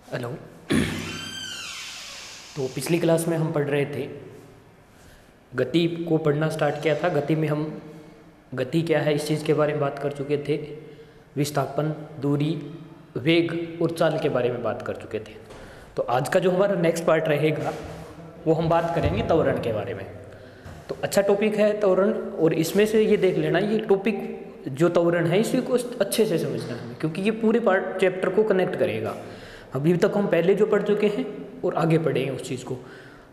Hello. तो पिछली class में हम पढ़ रहे थे, गति को पढ़ना स्टार्ट किया था। गति में हम गति क्या है इस चीज़ के बारे में बात कर चुके थे, विस्थापन, दूरी, वेग और चाल के बारे में बात कर चुके थे। तो आज का जो हमारा नेक्स्ट पार्ट रहेगा वो हम बात करेंगे त्वरण के बारे में। तो अच्छा टॉपिक है त्वरण, और इसमें से ये देख लेना, ये टॉपिक जो त्वरण है इसी को अच्छे से समझना है, क्योंकि ये पूरे पार्ट चैप्टर को कनेक्ट करेगा। अभी तक हम पहले जो पढ़ चुके हैं और आगे पढ़ेंगे उस चीज़ को,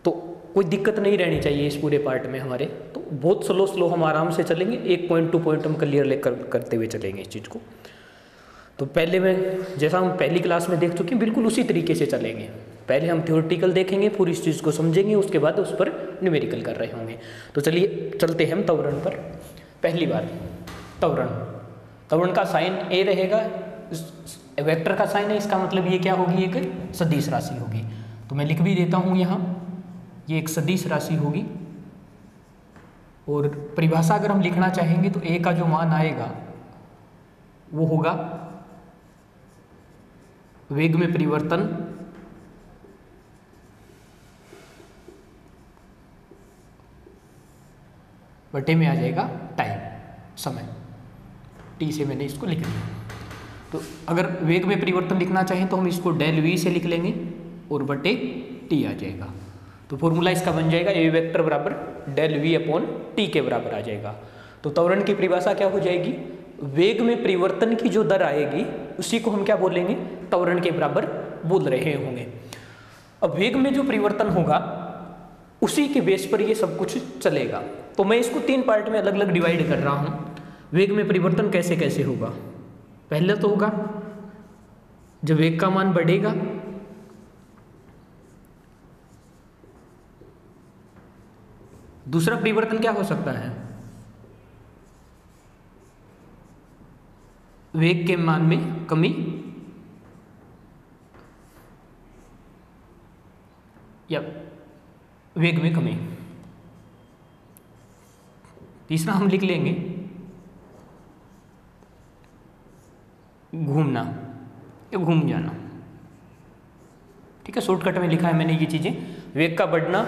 तो कोई दिक्कत नहीं रहनी चाहिए इस पूरे पार्ट में हमारे। तो बहुत स्लो हम आराम से चलेंगे, एक पॉइंट टू पॉइंट हम क्लियर लेकर करते हुए चलेंगे इस चीज़ को। तो पहले में जैसा हम पहली क्लास में देख चुके हैं बिल्कुल उसी तरीके से चलेंगे। पहले हम थ्योरेटिकल देखेंगे, पूरी इस चीज़ को समझेंगे, उसके बाद उस पर न्यूमेरिकल कर रहे होंगे। तो चलिए चलते हैं हम त्वरण पर। पहली बात, त्वरण का साइन ए रहेगा, वेक्टर का साइन है, इसका मतलब ये क्या होगी, एक सदिश राशि होगी। तो मैं लिख भी देता हूँ यहाँ, ये एक सदिश राशि होगी। और परिभाषा अगर हम लिखना चाहेंगे तो ए का जो मान आएगा वो होगा वेग में परिवर्तन बटे में आ जाएगा टाइम, समय, टी से मैंने इसको लिख दिया। तो अगर वेग में परिवर्तन लिखना चाहें तो हम इसको डेल वी से लिख लेंगे और बटे टी आ जाएगा। तो फॉर्मूला इसका बन जाएगा ए वेक्टर बराबर डेल वी अपॉन टी के बराबर आ जाएगा। तो त्वरण की परिभाषा क्या हो जाएगी, वेग में परिवर्तन की जो दर आएगी उसी को हम क्या बोलेंगे, त्वरण के बराबर बोल रहे होंगे। अब वेग में जो परिवर्तन होगा उसी के बेस पर ये सब कुछ चलेगा। तो मैं इसको तीन पार्ट में अलग अलग डिवाइड कर रहा हूँ। वेग में परिवर्तन कैसे कैसे होगा, पहले तो होगा जब वेग का मान बढ़ेगा, दूसरा परिवर्तन क्या हो सकता है, वेग के मान में कमी या वेग में कमी। तीसरा हम लिख लेंगे घूमना या घूम जाना। ठीक है, शॉर्टकट में लिखा है मैंने ये चीज़ें, वेग का बढ़ना,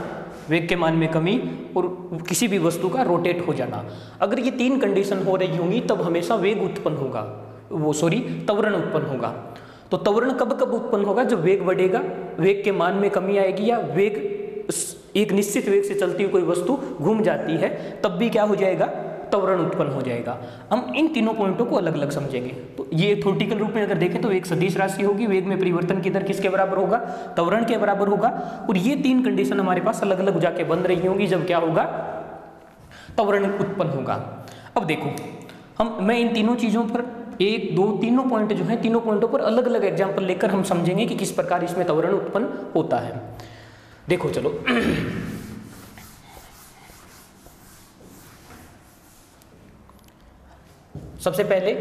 वेग के मान में कमी और किसी भी वस्तु का रोटेट हो जाना। अगर ये तीन कंडीशन हो रही होंगी तब हमेशा वेग उत्पन्न होगा, त्वरण उत्पन्न होगा। तो त्वरण कब कब उत्पन्न होगा, जब वेग बढ़ेगा, वेग के मान में कमी आएगी, या वेग एक निश्चित वेग से चलती हुई कोई वस्तु घूम जाती है, तब भी क्या हो जाएगा, त्वरण उत्पन्न हो जाएगा। हम इन तीनों पॉइंटों को अलग अलग समझेंगे। तो ये थ्योरेटिकल रूप में अगर देखें तो एक सदिश राशि होगी, वेग में परिवर्तन की दर किसके बराबर होगा, त्वरण के बराबर होगा। और ये तीन कंडीशन हमारे पास अलग अलग जाके बन रही होंगी जब क्या होगा, त्वरण उत्पन्न होगा। अब देखो मैं इन तीनों चीजों पर एक दो तीनों पॉइंट जो है, तीनों पॉइंटों पर अलग अलग एग्जाम्पल लेकर हम समझेंगे कि किस प्रकार इसमें त्वरण उत्पन्न होता है। देखो चलो सबसे पहले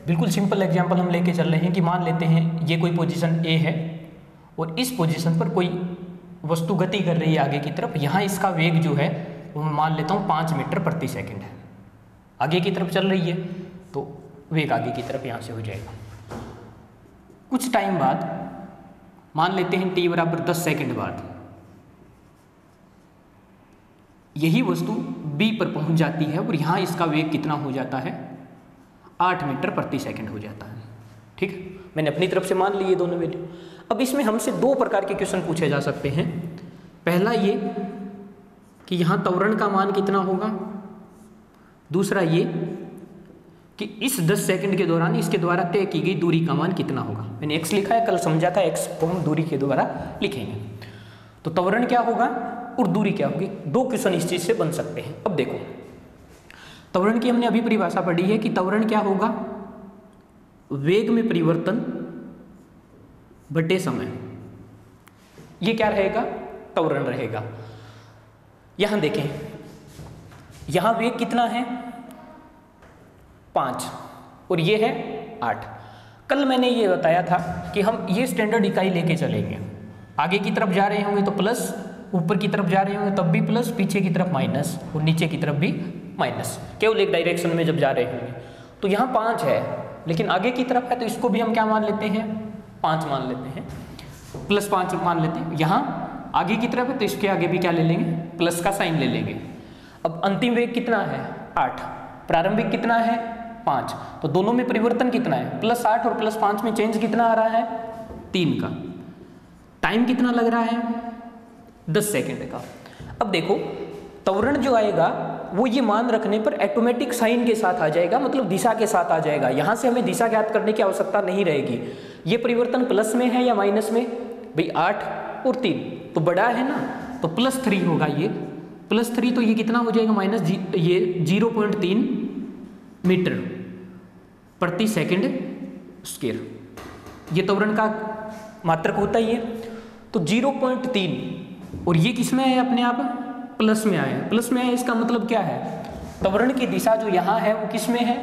बिल्कुल सिंपल एग्जांपल हम लेके चल रहे हैं कि मान लेते हैं ये कोई पोजीशन ए है और इस पोजीशन पर कोई वस्तु गति कर रही है आगे की तरफ। यहाँ इसका वेग जो है वो मैं मान लेता हूँ 5 मीटर प्रति सेकंड है, आगे की तरफ चल रही है, तो वेग आगे की तरफ यहाँ से हो जाएगा। कुछ टाइम बाद मान लेते हैं t बराबर 10 सेकंड बाद यही वस्तु B पर पहुंच जाती है और यहाँ इसका वेग कितना हो जाता है, 8 मीटर प्रति सेकंड हो जाता है। ठीक है, मैंने अपनी तरफ से मान लिए दोनों वैल्यू। अब इसमें हमसे दो प्रकार के क्वेश्चन पूछे जा सकते हैं। पहला ये कि यहाँ त्वरण का मान कितना होगा, दूसरा ये कि इस 10 सेकंड के दौरान इसके द्वारा तय की गई दूरी का मान कितना होगा। मैंने x लिखा है, कल समझा था x को हम दूरी के द्वारा लिखेंगे। तो त्वरण क्या होगा और दूरी क्या होगी, दो क्वेश्चन इस चीज से बन सकते हैं। अब देखो त्वरण की हमने अभी परिभाषा पढ़ी है कि त्वरण क्या होगा, वेग में परिवर्तन बटे समय, ये क्या रहेगा, त्वरण रहेगा। यहां देखें, यहां वेग कितना है 5 और ये है 8। कल मैंने ये बताया था कि हम ये स्टैंडर्ड इकाई लेके चलेंगे, आगे की तरफ जा रहे होंगे तो प्लस, ऊपर की तरफ जा रहे होंगे तब भी प्लस, पीछे की तरफ माइनस और नीचे की तरफ भी माइनस, केवल एक डायरेक्शन में जब जा रहे होंगे। तो यहाँ 5 है लेकिन आगे की तरफ है तो इसको भी हम क्या मान लेते हैं, 5 मान लेते हैं। +5 मान लेते हैं। यहाँ आगे की तरफ है तो इसके आगे भी क्या ले लेंगे, प्लस का साइन ले लेंगे। अब अंतिम वेग कितना है 8, प्रारंभिक कितना है 5, तो दोनों में परिवर्तन कितना है +8 और +5 में चेंज कितना आ रहा है 3 का। टाइम कितना लग रहा है 10 सेकेंड का। अब देखो त्वरण जो आएगा वो ये मान रखने पर ऑटोमेटिक साइन के साथ आ जाएगा, मतलब दिशा के साथ आ जाएगा। यहाँ से हमें दिशा ज्ञात करने की आवश्यकता नहीं रहेगी। ये परिवर्तन प्लस में है या माइनस में, भाई 8 और 3 तो बड़ा है ना, तो +3 होगा ये, +3 तो ये कितना हो जाएगा ये 0.3 मीटर प्रति सेकंड स्क्वायर, ये त्वरण का मात्रक होता ही है। तो 0.3 और ये किस में है अपने आप प्लस में आया, प्लस में आया, इसका मतलब क्या है त्वरण की दिशा जो यहाँ है वो किस में है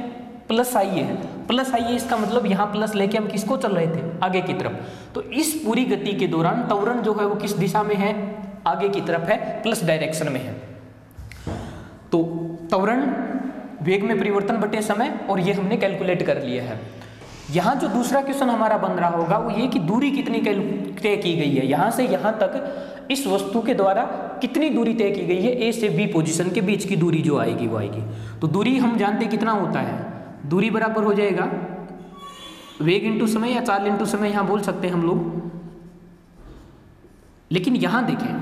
प्लस आई है, प्लस आई है, इसका मतलब यहाँ प्लस लेके हम किसको चल रहे थे आगे की तरफ। तो इस पूरी गति के दौरान त्वरण जो है वो किस दिशा में है आगे की तरफ है, प्लस डायरेक्शन में है। तो त्वरण वेग में परिवर्तन बटे समय, और ये हमने कैलकुलेट कर लिया है। यहाँ जो दूसरा क्वेश्चन हमारा बन रहा होगा वो ये कि दूरी कितनी तय की गई है, यहाँ से यहाँ तक इस वस्तु के द्वारा कितनी दूरी तय की गई है, ए से बी पोजीशन के बीच की दूरी जो आएगी वो आएगी। तो दूरी हम जानते कितना होता है, दूरी बराबर हो जाएगा वेग इंटू समय या चाल इंटू समय, यहाँ बोल सकते हैं हम लोग। लेकिन यहाँ देखें,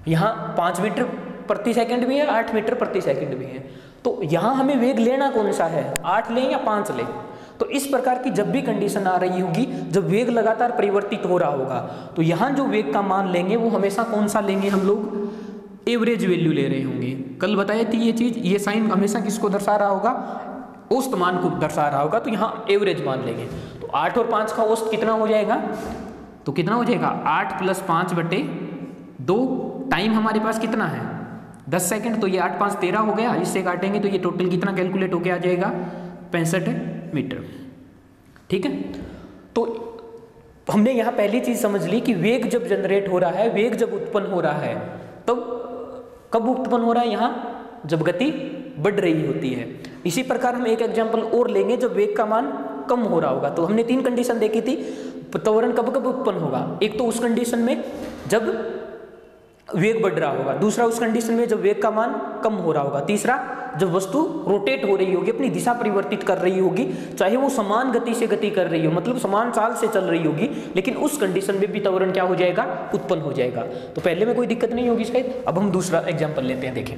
यहाँ 5 मीटर प्रति सेकंड भी है, 8 मीटर प्रति सेकंड भी है, तो यहाँ हमें वेग लेना कौन सा है, 8 लें या 5 लें। तो इस प्रकार की जब भी कंडीशन आ रही होगी, जब वेग लगातार परिवर्तित हो रहा होगा, तो यहाँ जो वेग का मान लेंगे वो हमेशा कौन सा लेंगे हम लोग, एवरेज वैल्यू ले रहे होंगे। कल बताई थी ये चीज़, ये साइन हमेशा किसको दर्शा रहा होगा, औसत मान को दर्शा रहा होगा, तो यहाँ एवरेज मान लेंगे। तो 8 और 5 का औसत कितना हो जाएगा, तो कितना हो जाएगा 8 + 5 बटे 2। टाइम हमारे पास कितना है 10 सेकंड, तो ये 8 × 5 = 13 हो गया, इससे काटेंगे तो ये टोटल कितना कैलकुलेट होके आ जाएगा 65 मीटर। ठीक है, तो हमने यहाँ पहली चीज समझ ली कि वेग जब जनरेट हो रहा है, वेग जब उत्पन्न हो रहा है, तो कब उत्पन्न हो रहा है, यहाँ जब गति बढ़ रही होती है। इसी प्रकार हम एक एग्जांपल और लेंगे जब वेग का मान कम हो रहा होगा। तो हमने 3 कंडीशन देखी थी, त्वरण कब कब उत्पन्न होगा, एक तो उस कंडीशन में जब वेग बढ़ रहा होगा, दूसरा उस कंडीशन में जब वेग का मान कम हो रहा होगा, तीसरा जब वस्तु रोटेट हो रही होगी, अपनी दिशा परिवर्तित कर रही होगी, चाहे वो समान गति से गति कर रही हो, मतलब समान चाल से चल रही होगी, लेकिन उस कंडीशन में भी त्वरण क्या हो जाएगा, उत्पन्न हो जाएगा। तो पहले में कोई दिक्कत नहीं होगी शायद। अब हम दूसरा एग्जाम्पल लेते हैं, देखें।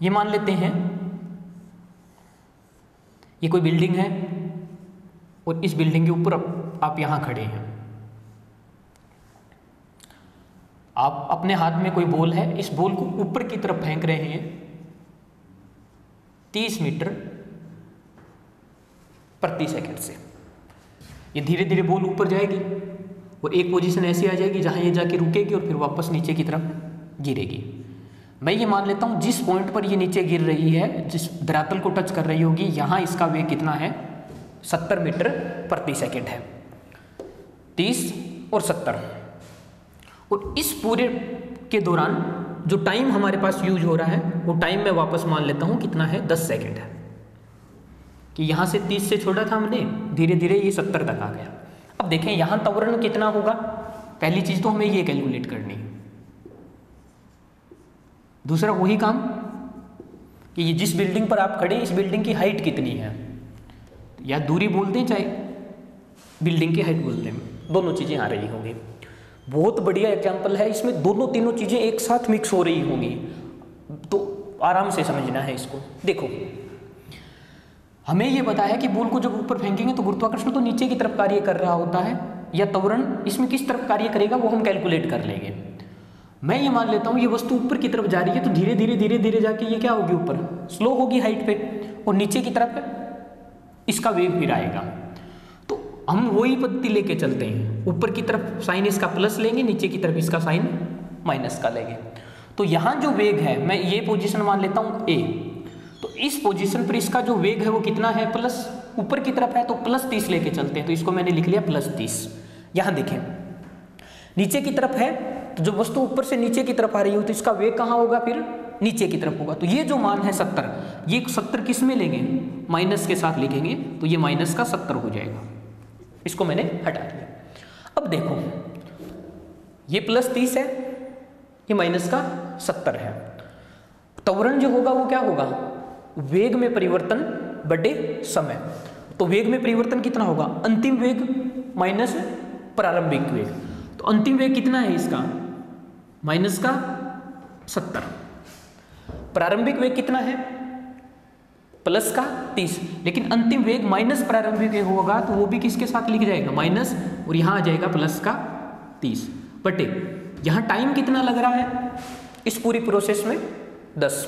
ये मान लेते हैं ये कोई बिल्डिंग है और इस बिल्डिंग के ऊपर आप यहां खड़े हैं, आप अपने हाथ में कोई बॉल है, इस बॉल को ऊपर की तरफ फेंक रहे हैं 30 मीटर प्रति सेकंड से। ये धीरे धीरे बॉल ऊपर जाएगी और एक पोजीशन ऐसी आ जाएगी जहां ये जाके रुकेगी और फिर वापस नीचे की तरफ गिरेगी। मैं ये मान लेता हूं जिस पॉइंट पर ये नीचे गिर रही है, जिस धरातल को टच कर रही होगी, यहां इसका वेग कितना है 70 मीटर प्रति सेकंड है, 30 और 70। और इस पूरे के दौरान जो टाइम हमारे पास यूज हो रहा है वो टाइम मैं वापस मान लेता हूं कितना है 10 सेकंड है, कि यहां से 30 से छोड़ा था हमने, धीरे धीरे ये 70 तक आ गया। अब देखें यहां त्वरण कितना होगा, पहली चीज तो हमें ये कैलकुलेट करनी है। दूसरा वही काम कि ये जिस बिल्डिंग पर आप खड़े, इस बिल्डिंग की हाइट कितनी है, या दूरी बोलते हैं चाहे बिल्डिंग की हाइट बोलते हैं, दोनों चीजें आ रही होंगी। बहुत बढ़िया एग्जांपल है, इसमें दोनों तीनों चीजें एक साथ मिक्स हो रही होंगी, तो आराम से समझना है इसको। देखो हमें ये पता है कि बॉल को जब ऊपर फेंकेंगे तो गुरुत्वाकर्षण तो नीचे की तरफ कार्य कर रहा होता है, या त्वरण इसमें किस तरफ कार्य करेगा वो हम कैलकुलेट कर लेंगे। मैं ये मान लेता हूँ ये वस्तु ऊपर की तरफ जा रही है, तो धीरे धीरे जाके ये क्या होगी, ऊपर स्लो होगी हाइट पे, और नीचे की तरफ इसका वेग फिर आएगा। तो हम वही पद्धति लेके चलते हैं, ऊपर की तरफ साइन इसका प्लस लेंगे, नीचे की तरफ इसका साइन माइनस का लेंगे। तो यहाँ जो वेग है, मैं ये पोजीशन मान लेता हूँ ए, तो इस पोजीशन पर इसका जो वेग है वो कितना है, प्लस, ऊपर की तरफ है तो +30 लेके चलते हैं, तो इसको मैंने लिख लिया +30। यहाँ देखें नीचे की तरफ है तो जब वस्तु ऊपर से नीचे की तरफ आ रही हो तो इसका वेग कहाँ होगा, फिर नीचे की तरफ होगा। तो ये जो मान है 70, ये 70 किस में लेंगे, माइनस के साथ लिखेंगे, तो ये माइनस का 70 हो जाएगा। इसको मैंने हटा दिया। अब देखो ये प्लस 30 है, ये माइनस का 70 है। त्वरण जो होगा वो क्या होगा, वेग में परिवर्तन बटे समय। तो वेग में परिवर्तन कितना होगा, अंतिम वेग माइनस प्रारंभिक वेग। तो अंतिम वेग कितना है इसका, माइनस का 70। प्रारंभिक वेग कितना है, प्लस का 30। लेकिन अंतिम वेग माइनस प्रारंभिक वेग होगा तो वो भी किसके साथ लिख जाएगा, माइनस, और यहाँ आ जाएगा प्लस का 30 बटे, यहाँ टाइम कितना लग रहा है इस पूरी प्रोसेस में, 10।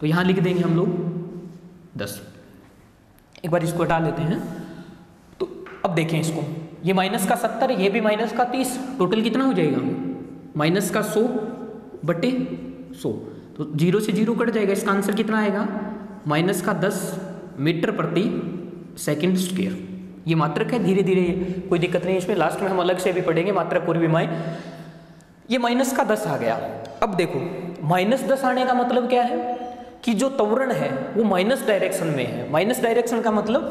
तो यहाँ लिख देंगे हम लोग 10। एक बार इसको हटा लेते हैं। तो अब देखें इसको, ये माइनस का 70, ये भी माइनस का 30, टोटल कितना हो जाएगा, माइनस का 100 बटे 100। तो 0 से 0 कट जाएगा, इसका आंसर कितना आएगा, माइनस का 10 मीटर प्रति सेकंड स्क्वायर। ये मात्रक है, धीरे धीरे कोई दिक्कत नहीं इसमें, लास्ट में हम अलग से भी पढ़ेंगे मात्रक पूर्विमाएं। ये माइनस का 10 आ गया। अब देखो माइनस 10 आने का मतलब क्या है कि जो त्वरण है वो माइनस डायरेक्शन में है। माइनस डायरेक्शन का मतलब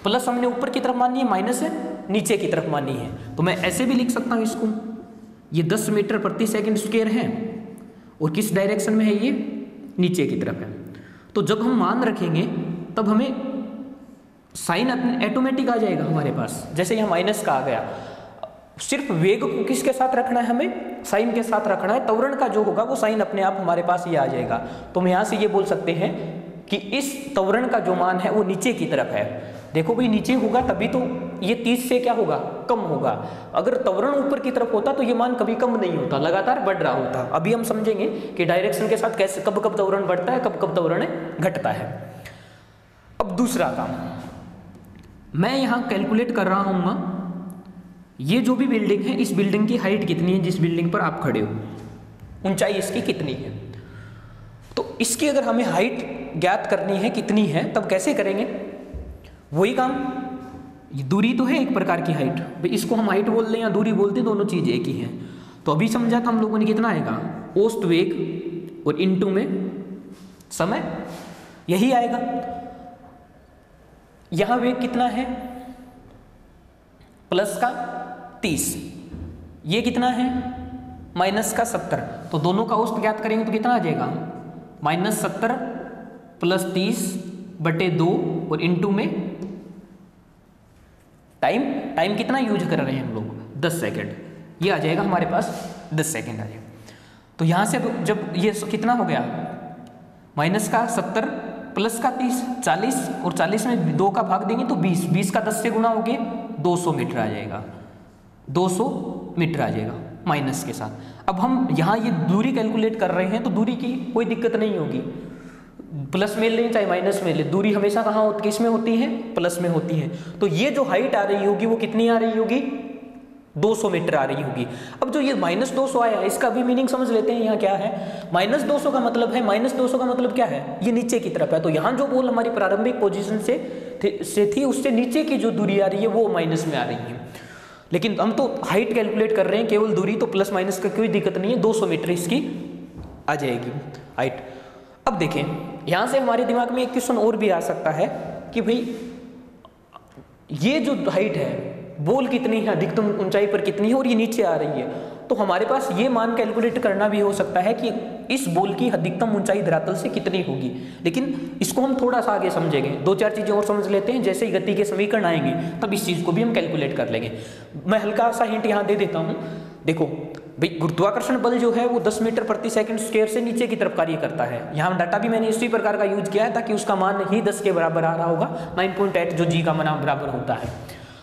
प्लस हमने ऊपर की तरफ मानी है, माइनस है नीचे की तरफ मानी है। तो मैं ऐसे भी लिख सकता हूँ इसको, ये 10 मीटर प्रति सेकंड स्क्वायर है और किस डायरेक्शन में है, ये नीचे की तरफ है। तो जब हम मान रखेंगे तब हमें साइन ऑटोमेटिक आ जाएगा हमारे पास। जैसे यहाँ माइनस का आ गया, सिर्फ वेग को किसके साथ रखना है, हमें साइन के साथ रखना है। त्वरण का जो होगा वो साइन अपने आप हमारे पास ये आ जाएगा। तो हम यहाँ से ये बोल सकते हैं कि इस त्वरण का जो मान है वो नीचे की तरफ है। देखो भाई नीचे होगा तभी तो ये 30 से क्या होगा, कम होगा। अगर त्वरण ऊपर की तरफ होता तो ये मान कभी कम नहीं होता, लगातार बढ़ रहा होता। अभी हम समझेंगे कि डायरेक्शन के साथ कैसे कब कब त्वरण बढ़ता है, कब कब त्वरण घटता है। अब दूसरा काम, मैं यहाँ कैलकुलेट कर रहा हूँ, ये जो भी बिल्डिंग है इस बिल्डिंग की हाइट कितनी है, जिस बिल्डिंग पर आप खड़े हो ऊंचाई इसकी कितनी है। तो इसकी अगर हमें हाइट ज्ञात करनी है कितनी है, तब कैसे करेंगे, वही काम, ये दूरी तो है एक प्रकार की हाइट, भाई इसको हम हाइट बोल दें या दूरी बोलते हैं, दोनों चीज एक ही है। तो अभी समझा था हम लोगों ने, कितना आएगा, औसत वेग और इनटू में समय, यही आएगा। यहां वेग कितना है, प्लस का 30, ये कितना है, माइनस का 70। तो दोनों का औसत ज्ञात करेंगे तो कितना आ जाएगा, माइनस 70 प्लस 30 बटे 2 और इनटू में टाइम कितना यूज कर रहे हैं हम लोग, 10 सेकेंड। ये आ जाएगा हमारे पास 10 सेकेंड आ जाएगा। तो यहाँ से जब ये कितना हो गया, माइनस का 70 प्लस का 30, 40, और 40 में 2 का भाग देंगे तो 20, 20 का 10 से गुना हो गया 200 मीटर आ जाएगा, 200 मीटर आ जाएगा माइनस के साथ। अब हम यहाँ ये दूरी कैलकुलेट कर रहे हैं तो दूरी की कोई दिक्कत नहीं होगी, प्लस में लें चाहे माइनस में ले, दूरी हमेशा कहाँ होती, किस में होती है, प्लस में होती है। तो ये जो हाइट आ रही होगी वो कितनी आ रही होगी, 200 मीटर आ रही होगी। अब जो ये माइनस 200 आया इसका भी मीनिंग समझ लेते हैं। यहाँ क्या है, माइनस 200 का मतलब है, माइनस 200 का मतलब क्या है, ये नीचे की तरफ है। तो यहाँ जो बॉल हमारी प्रारंभिक पोजीशन से थी उससे नीचे की जो दूरी आ रही है वो माइनस में आ रही है। लेकिन हम तो हाइट कैलकुलेट कर रहे हैं, केवल दूरी, तो प्लस माइनस का कोई दिक्कत नहीं है, 200 मीटर इसकी आ जाएगी हाइट। अब देखें यहाँ से हमारे दिमाग में एक क्वेश्चन और भी आ सकता है कि भाई ये जो हाइट है, बॉल कितनी है, अधिकतम ऊंचाई पर कितनी है और ये नीचे आ रही है। तो हमारे पास ये मान कैलकुलेट करना भी हो सकता है कि इस बॉल की अधिकतम ऊंचाई धरातल से कितनी होगी। लेकिन इसको हम थोड़ा सा आगे समझेंगे, 2-4 चीजें और समझ लेते हैं। जैसे ही गति के समीकरण आएंगे तब इस चीज को भी हम कैलकुलेट कर लेंगे। मैं हल्का सा हिंट यहाँ दे देता हूँ। देखो भाई गुरुत्वाकर्षण बल जो है वो 10 मीटर प्रति सेकंड स्क्वायर से नीचे की तरफ कार्य करता है। यहाँ डाटा भी मैंने इसी प्रकार का यूज किया है ताकि उसका मान ही 10 के बराबर आ रहा होगा, 9.8 जो जी का मान बराबर होता है।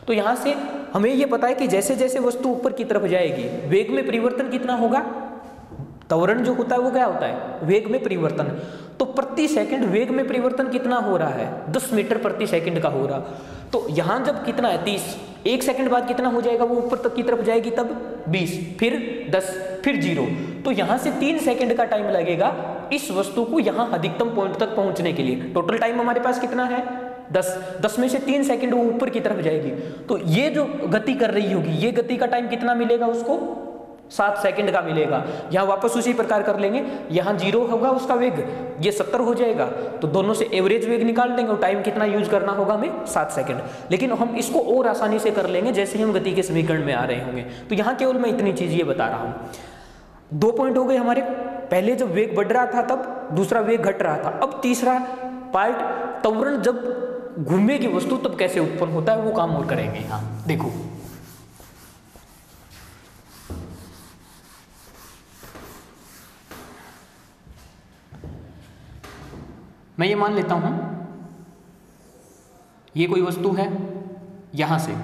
तो यहाँ से हमें ये पता है कि जैसे जैसे वस्तु ऊपर की तरफ जाएगी वेग में परिवर्तन कितना होगा, त्वरण जो होता है वो क्या होता है, वेग में परिवर्तन। तो प्रति सेकंड वेग में परिवर्तन कितना हो रहा है, 10 मीटर प्रति सेकंड का हो रहा। तो यहाँ जब कितना है 30, 1 सेकंड बाद कितना हो जाएगा, वो ऊपर तक की तरफ जाएगी तब 20, फिर 10, फिर 0। तो यहाँ से 3 सेकंड का टाइम लगेगा इस वस्तु को यहाँ अधिकतम पॉइंट तक पहुँचने के लिए। टोटल टाइम हमारे पास कितना है 10 में से 3 सेकंड वो ऊपर की तरफ जाएगी। तो ये जो गति कर रही होगी, ये गति का टाइम कितना मिलेगा उसको, 7 सेकंड का मिलेगा। यहाँ वापस उसी प्रकार कर लेंगे, यहाँ 0 होगा उसका वेग, ये 70 हो जाएगा, तो दोनों से एवरेज वेग निकाल देंगे और टाइम कितना यूज करना होगा हमें 7 सेकंड। लेकिन हम इसको और आसानी से कर लेंगे जैसे ही हम गति के समीकरण में आ रहे होंगे। तो यहाँ केवल मैं इतनी चीज ये बता रहा हूँ। 2 पॉइंट हो गए हमारे, पहले जब वेग बढ़ रहा था तब, दूसरा वेग घट रहा था। अब तीसरा पार्ट, त्वरण जब घूमेगी वस्तु तब कैसे उत्पन्न होता है वो काम और करेंगे। यहाँ देखो, मैं ये मान लेता हूं ये कोई वस्तु है, यहां से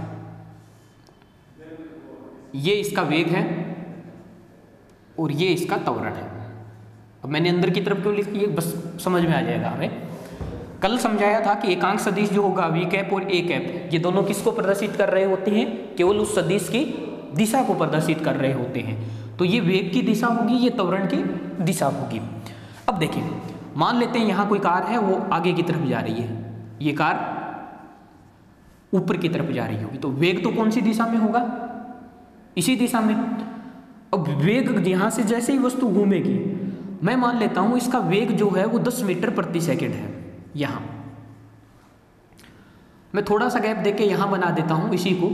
ये इसका वेग है और ये इसका त्वरण है। अब मैंने अंदर की तरफ क्यों लिखा, ये बस समझ में आ जाएगा हमें। कल समझाया था कि एकांक सदिश जो होगा वी कैप और ए कैप, ये दोनों किसको प्रदर्शित कर रहे होते हैं, केवल उस सदिश की दिशा को प्रदर्शित कर रहे होते हैं। तो ये वेग की दिशा होगी, ये त्वरण की दिशा होगी। अब देखिए, मान लेते हैं यहाँ कोई कार है, वो आगे की तरफ जा रही है, ये कार ऊपर की तरफ जा रही होगी, तो वेग तो कौन सी दिशा में होगा, इसी दिशा में। अब वेग यहाँ से जैसे ही वस्तु घूमेगी, मैं मान लेता हूँ इसका वेग जो है वो 10 मीटर प्रति सेकंड है। यहाँ मैं थोड़ा सा गैप देके यहाँ बना देता हूँ इसी को,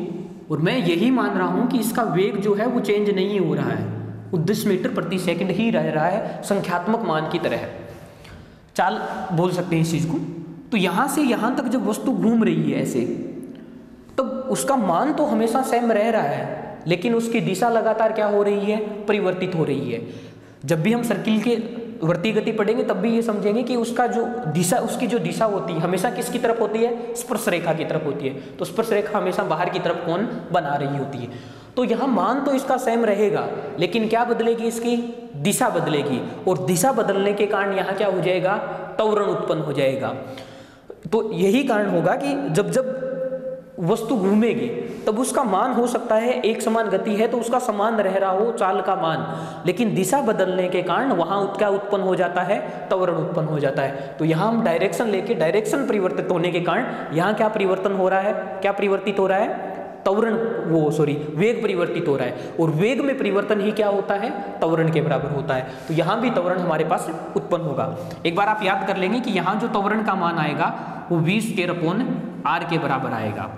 और मैं यही मान रहा हूँ कि इसका वेग जो है वो चेंज नहीं हो रहा है, वो 10 मीटर प्रति सेकंड ही रह रहा है, संख्यात्मक मान की तरह चाल बोल सकते हैं इस चीज को। तो यहां से यहां तक जब वस्तु घूम रही है ऐसे, तो उसका मान तो हमेशा सेम रह रहा है, लेकिन उसकी दिशा लगातार क्या हो रही है, परिवर्तित हो रही है। जब भी हम सर्किल के वर्ती गति पढ़ेंगे तब भी ये समझेंगे कि उसका जो दिशा, उसकी जो दिशा होती है हमेशा किसकी तरफ होती है, स्पर्श रेखा की तरफ होती है। तो स्पर्श रेखा हमेशा बाहर की तरफ कोण बना रही होती है। तो यहाँ मान तो इसका सेम रहेगा, लेकिन क्या बदलेगी, इसकी दिशा बदलेगी, और दिशा बदलने के कारण यहाँ क्या हो जाएगा, त्वरण उत्पन्न हो जाएगा। तो यही कारण होगा कि जब जब वस्तु घूमेगी तब उसका मान हो सकता है, एक समान गति है तो उसका समान रह रहा हो चाल का मान, लेकिन दिशा बदलने के कारण वहां क्या उत्पन्न हो जाता है, त्वरण उत्पन्न हो जाता है। तो यहाँ हम डायरेक्शन लेके, डायरेक्शन परिवर्तित होने के कारण यहाँ क्या परिवर्तन हो रहा है, क्या परिवर्तित हो रहा है, त्वरण, वेग परिवर्तित हो रहा है, और वेग में परिवर्तन ही क्या होता है, त्वरण के बराबर होता है। तो यहाँ भी त्वरण हमारे पास उत्पन्न होगा। एक बार आप याद कर लेंगे कि यहाँ जो त्वरण का मान आएगा वो v² के बराबर आएगा।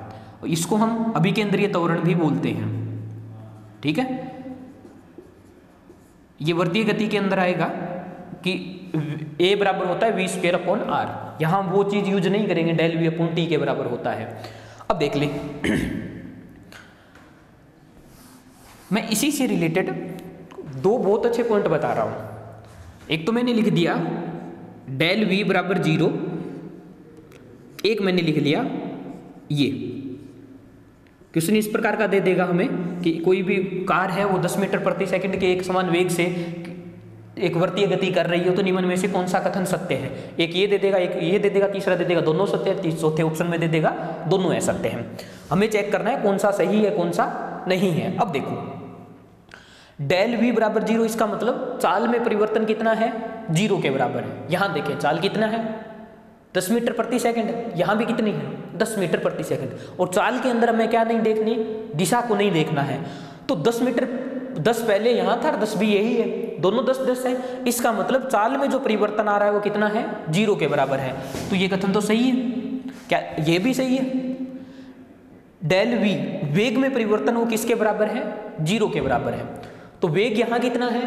इसको हम अभिकेंद्रीय त्वरण भी बोलते हैं, ठीक है। ये वर्तीय गति के अंदर आएगा कि a बराबर होता है v²/r। यहाँ वो चीज यूज नहीं करेंगे, del v/t के बराबर होता है। अब देख लें, मैं इसी से रिलेटेड 2 बहुत अच्छे पॉइंट बता रहा हूं। एक तो मैंने लिख दिया del v = 0, एक मैंने लिख लिया ये क्वेश्चन इस प्रकार का दे देगा हमें कि कोई भी कार है वो 10 मीटर प्रति सेकंड के एक समान वेग से एक वर्तीय गति कर रही हो, तो निम्न में से कौन सा कथन सत्य है। एक ये दे देगा, एक ये दे देगा, तीसरा दे देगा, दोनों सत्य है, चौथे ऑप्शन में दे देगा दोनों असत्य हैं। हमें चेक करना है कौन सा सही है कौन सा नहीं है। अब देखो, del v = 0, इसका मतलब चाल में परिवर्तन कितना है, 0 के बराबर है। यहां देखें चाल कितना है, 10 मीटर प्रति सेकंड, यहां भी कितनी है, 10 मीटर प्रति सेकंड। और चाल के अंदर हमें क्या नहीं देखनी, दिशा को नहीं देखना है। तो 10 मीटर, 10 पहले यहां था, 10 भी यही है, दोनों 10-10 है। इसका मतलब चाल में जो परिवर्तन आ रहा है वो कितना है, 0 के बराबर है। तो ये कथन तो सही है। क्या ये भी सही है? del v, वेग में परिवर्तन वो किसके बराबर है, 0 के बराबर है। तो वेग यहां कितना है,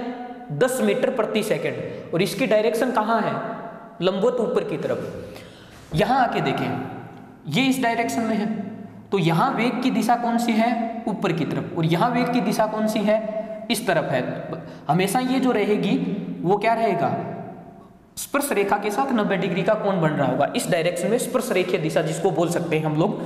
10 मीटर प्रति सेकंड, और इसकी डायरेक्शन कहां है, लंबवत ऊपर की तरफ। यहां आके देखें, ये इस डायरेक्शन में है, तो यहां वेग की दिशा कौन सी है, ऊपर की तरफ, और यहां वेग की दिशा कौन सी है, इस तरफ है। हमेशा ये जो रहेगी वो क्या रहेगा, स्पर्श रेखा के साथ 90 डिग्री का कोण बन रहा होगा इस डायरेक्शन में, स्पर्श रेखीय दिशा जिसको बोल सकते हैं हम लोग।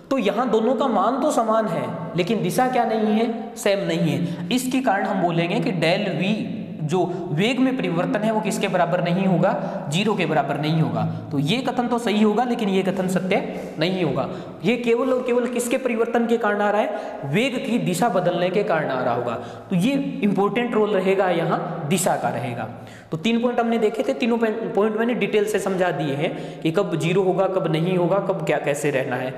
तो यहाँ दोनों का मान तो समान है, लेकिन दिशा क्या नहीं है, सेम नहीं है। इसके कारण हम बोलेंगे कि del v जो वेग में परिवर्तन है वो किसके बराबर नहीं होगा, 0 के बराबर नहीं होगा। तो ये कथन तो सही होगा, लेकिन ये कथन सत्य नहीं होगा। ये केवल और केवल किसके परिवर्तन के कारण आ रहा है, वेग की दिशा बदलने के कारण आ रहा होगा। तो ये इंपॉर्टेंट रोल रहेगा यहाँ दिशा का रहेगा। तो 3 पॉइंट हमने देखे थे, तीनों पॉइंट मैंने डिटेल से समझा दिए हैं कि कब 0 होगा, कब नहीं होगा, कब क्या कैसे रहना है।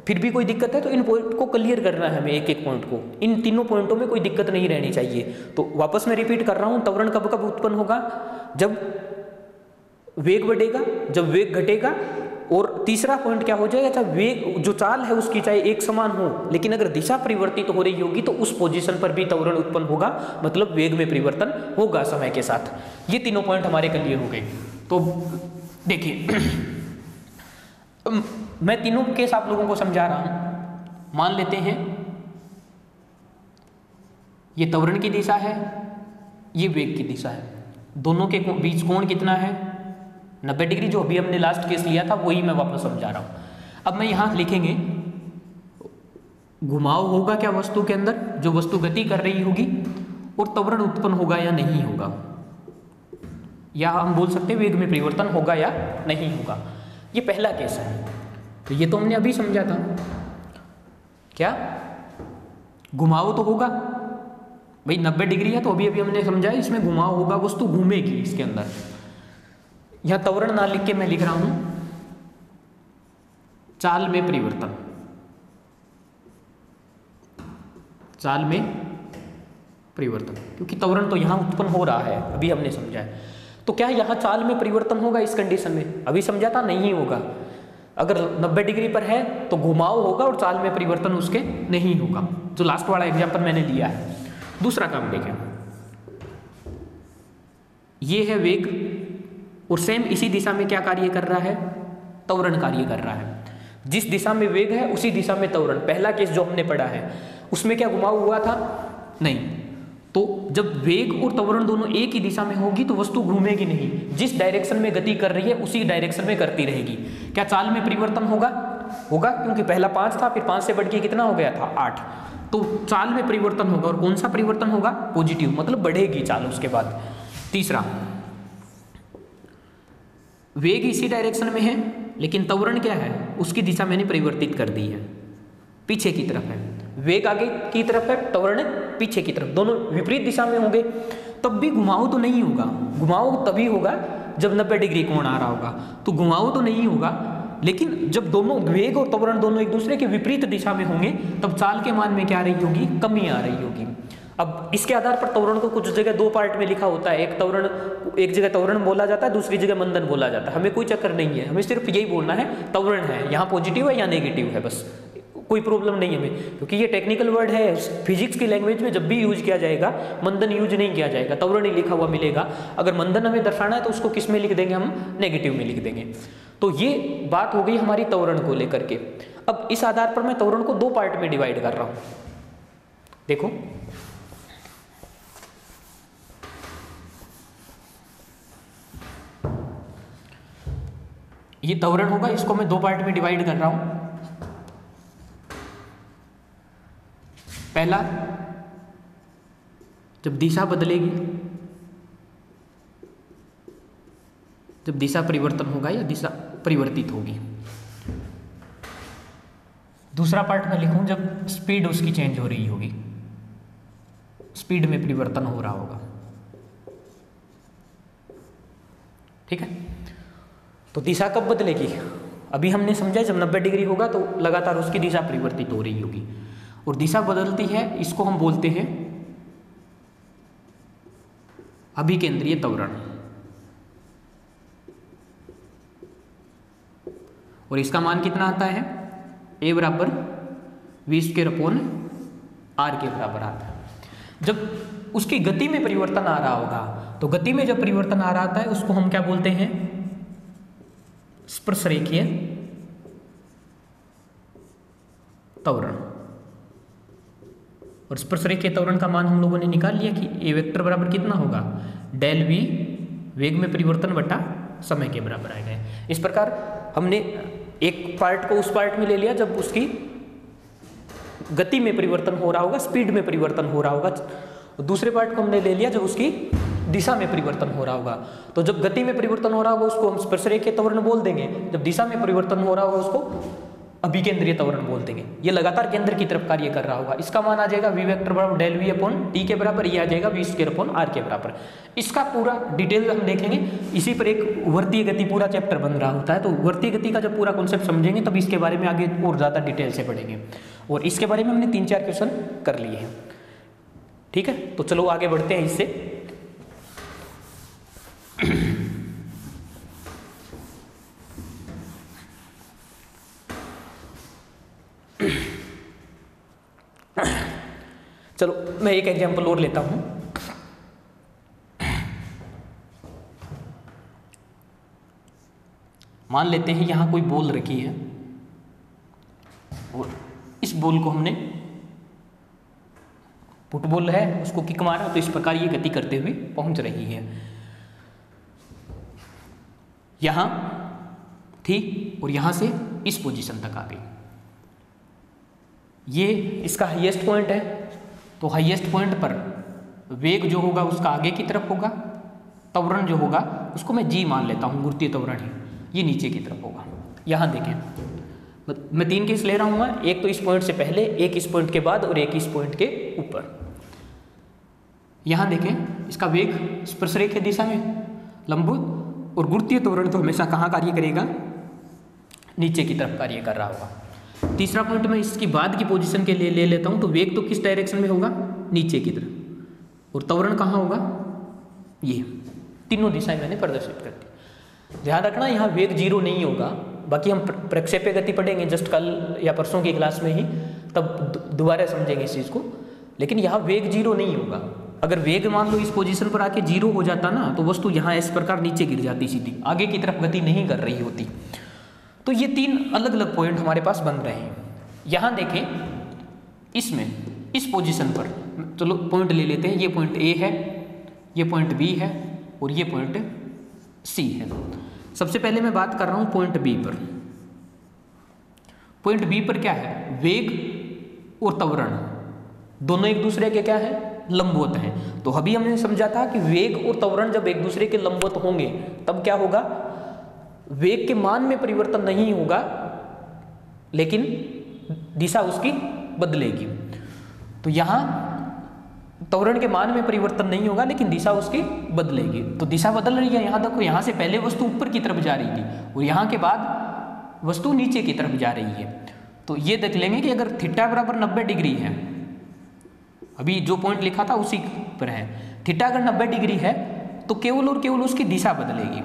फिर भी कोई दिक्कत है तो इन पॉइंट को क्लियर करना है हमें, एक एक पॉइंट को। इन तीनों पॉइंटों में कोई दिक्कत नहीं रहनी चाहिए। तो वापस मैं रिपीट कर रहा हूँ, त्वरण कब कब उत्पन्न होगा? जब वेग बढ़ेगा, जब वेग घटेगा, और तीसरा पॉइंट क्या हो जाएगा? जब वेग जो चाल है उसकी चाहे एक समान हो, लेकिन अगर दिशा परिवर्तित हो रही होगी तो उस पोजीशन पर भी त्वरण उत्पन्न होगा, मतलब वेग में परिवर्तन होगा समय के साथ। ये तीनों पॉइंट हमारे क्लियर हो गए। तो देखिए मैं तीनों केस आप लोगों को समझा रहा हूं। मान लेते हैं ये त्वरण की दिशा है, ये वेग की दिशा है, दोनों के बीच कोण कितना है? 90 डिग्री। जो अभी हमने लास्ट केस लिया था वही मैं वापस समझा रहा हूं। अब मैं यहां लिखेंगे घुमाव होगा क्या वस्तु के अंदर, जो वस्तु गति कर रही होगी, और त्वरण उत्पन्न होगा या नहीं होगा, या हम बोल सकते हैं वेग में परिवर्तन होगा या नहीं होगा। ये पहला केस है। तो ये तो हमने अभी समझा था, क्या घुमाव तो होगा भाई, 90 डिग्री है तो अभी अभी हमने समझा इसमें घुमाव होगा, वस्तु घूमेगी इसके अंदर। यहां त्वरण ना लिख के मैं लिख रहा हूं चाल में परिवर्तन, चाल में परिवर्तन, क्योंकि त्वरण तो यहां उत्पन्न हो रहा है, अभी हमने समझा है। तो क्या यहां चाल में परिवर्तन होगा इस कंडीशन में? अभी समझा था नहीं होगा। अगर 90 डिग्री पर है तो घुमाव होगा और चाल में परिवर्तन उसके नहीं होगा, जो लास्ट वाला एग्जांपल मैंने लिया है। दूसरा काम देखें, ये है वेग, और सेम इसी दिशा में क्या कार्य कर रहा है? त्वरण कार्य कर रहा है। जिस दिशा में वेग है उसी दिशा में त्वरण। पहला केस जो हमने पढ़ा है उसमें क्या घुमाव हुआ था? नहीं। तो जब वेग और त्वरण दोनों एक ही दिशा में होगी तो वस्तु घूमेगी नहीं, जिस डायरेक्शन में गति कर रही है उसी डायरेक्शन में करती रहेगी। क्या चाल में परिवर्तन होगा? होगा, क्योंकि पहला 5 था, फिर 5 से बढ़ के कितना हो गया था? 8। तो चाल में परिवर्तन होगा, और कौन सा परिवर्तन होगा? पॉजिटिव, मतलब बढ़ेगी चाल उसके बाद। तीसरा, वेग इसी डायरेक्शन में है, लेकिन त्वरण क्या है? उसकी दिशा मैंने परिवर्तित कर दी है, पीछे की तरफ है। वेग आगे की तरफ है, त्वरण पीछे की तरफ, दोनों विपरीत दिशा में होंगे, तब भी घुमाव तो नहीं होगा। घुमाव तभी होगा जब 90 डिग्री कोण आ रहा होगा, तो घुमाव तो नहीं होगा। लेकिन जब दोनों वेग और त्वरण दोनों एक दूसरे के विपरीत दिशा में होंगे तब चाल के मान में क्या आ रही होगी? कमी आ रही होगी। अब इसके आधार पर त्वरण को कुछ जगह 2 पार्ट में लिखा होता है। एक जगह त्वरण बोला जाता है, दूसरी जगह मंदन बोला जाता है। हमें कोई चक्कर नहीं है, हमें सिर्फ यही बोलना है त्वरण है, यहाँ पॉजिटिव है या नेगेटिव है, बस। कोई प्रॉब्लम नहीं हमें, क्योंकि ये टेक्निकल वर्ड है। फिजिक्स की लैंग्वेज में जब भी यूज किया जाएगा मंदन यूज नहीं किया जाएगा, त्वरण ही लिखा हुआ मिलेगा। अगर मंदन हमें दर्शाना है तो उसको किस में लिख देंगे? हम नेगेटिव में लिख देंगे। तो ये बात हो गई हमारी त्वरण को लेकर के। अब इस आधार पर मैं त्वरण को 2 पार्ट में डिवाइड कर रहा हूं। देखो, ये त्वरण होगा, इसको मैं 2 पार्ट में डिवाइड कर रहा हूं। पहला, जब दिशा बदलेगी, जब दिशा परिवर्तन होगा या दिशा परिवर्तित होगी। दूसरा पार्ट मैं लिखूं जब स्पीड उसकी चेंज हो रही होगी, स्पीड में परिवर्तन हो रहा होगा। ठीक है। तो दिशा कब बदलेगी? अभी हमने समझा जब 90 डिग्री होगा तो लगातार उसकी दिशा परिवर्तित हो रही होगी, और दिशा बदलती है, इसको हम बोलते हैं अभिकेंद्रीय त्वरण। और इसका मान कितना आता है? A बराबर v² अपॉन r के बराबर आता है। जब उसकी गति में परिवर्तन आ रहा होगा, तो गति में जब परिवर्तन आ रहा आता है उसको हम क्या बोलते हैं? स्पर्शरेखीय त्वरण। और स्पर्शरेखीय त्वरण का मान हम लोगों ने निकाल लिया कि A वेक्टर बराबर कितना होगा? डेल v वेग में परिवर्तन बटा समय के बराबर आएगा। इस प्रकार हमने एक पार्ट को उस पार्ट में ले लिया जब उसकी गति में परिवर्तन हो रहा होगा, स्पीड में परिवर्तन हो रहा होगा। दूसरे पार्ट को हमने ले लिया जब उसकी दिशा में परिवर्तन हो रहा होगा। तो जब गति में परिवर्तन हो रहा होगा उसको हम स्पर्शरेखीय त्वरण बोल देंगे, जब दिशा में परिवर्तन हो रहा होगा उसको अभिकेंद्रीय त्वरण बोल देंगे। ये लगातार केंद्र की तरफ कार्य कर रहा होगा। इसका मान आ जाएगा v वेक्टर बराबर डेल v अपॉन टी के बराबर, ये आ जाएगा v स्क्वायर अपॉन r के बराबर। इसका पूरा डिटेल हम देखेंगे। इसी पर एक वर्तीय गति पूरा चैप्टर बन रहा होता है, तो वर्तीय गति का जब पूरा कॉन्सेप्ट समझेंगे तब इसके बारे में आगे और ज़्यादा डिटेल से पढ़ेंगे। और इसके बारे में हमने 3-4 क्वेश्चन कर लिए हैं। ठीक है, तो चलो आगे बढ़ते हैं इससे। चलो मैं एक एग्जांपल और लेता हूं। मान लेते हैं यहां कोई बॉल रखी है और इस बॉल को हमने, फुटबॉल है, उसको किक मारा, तो इस प्रकार ये गति करते हुए पहुंच रही है। यहां थी और यहां से इस पोजीशन तक आ गई। ये इसका हाईएस्ट पॉइंट है, तो हाईएस्ट पॉइंट पर वेग जो होगा उसका आगे की तरफ होगा, त्वरण जो होगा उसको मैं जी मान लेता हूँ, गुरुत्वीय त्वरण है, ये नीचे की तरफ होगा। यहाँ देखें, मैं 3 केस ले रहा हूँ मैं, एक तो इस पॉइंट से पहले, एक इस पॉइंट के बाद और एक इस पॉइंट के ऊपर। यहाँ देखें इसका वेग स्पर्शरेखीय दिशा में लंबवत, और गुरुत्वीय त्वरण तो हमेशा कहाँ कार्य करेगा, नीचे की तरफ कार्य कर रहा होगा। तीसरा पॉइंट मैं इसकी बाद की पोजीशन के लिए ले लेता हूं, तो वेग तो किस डायरेक्शन में होगा, नीचे की तरफ, और त्वरण कहाँ होगा, ये तीनों दिशाएं मैंने प्रदर्शित कर दी। ध्यान रखना यहाँ वेग 0 नहीं होगा, बाकी हम प्रक्षेप्य गति पढ़ेंगे जस्ट कल या परसों की क्लास में ही, तब दोबारा समझेंगे इस चीज़ को। लेकिन यहाँ वेग 0 नहीं होगा। अगर वेग मान लो इस पोजीशन पर आके 0 हो जाता ना, तो वस्तु यहाँ इस प्रकार नीचे गिर जाती सीधी, आगे की तरफ गति नहीं कर रही होती। तो ये 3 अलग अलग पॉइंट हमारे पास बन रहे हैं। यहाँ देखें इसमें, इस पोजीशन पर चलो पॉइंट ले लेते हैं। ये पॉइंट ए है, ये पॉइंट बी है और ये पॉइंट सी है। सबसे पहले मैं बात कर रहा हूँ पॉइंट बी पर। पॉइंट बी पर क्या है, वेग और त्वरण दोनों एक दूसरे के क्या है, लंबवत हैं। तो अभी हमने समझा था कि वेग और त्वरण जब एक दूसरे के लंबवत होंगे तब क्या होगा, वेग के मान में परिवर्तन नहीं होगा लेकिन दिशा उसकी बदलेगी। तो यहां त्वरण के मान में परिवर्तन नहीं होगा लेकिन दिशा उसकी बदलेगी। तो दिशा बदल रही है। यहां देखो, यहां से पहले वस्तु ऊपर की तरफ जा रही थी और यहां के बाद वस्तु नीचे की तरफ जा रही है। तो ये देख लेंगे कि अगर थीटा बराबर 90 डिग्री है, अभी जो पॉइंट लिखा था उसी पर है, थीटा अगर 90 डिग्री है तो केवल और केवल उसकी दिशा बदलेगी,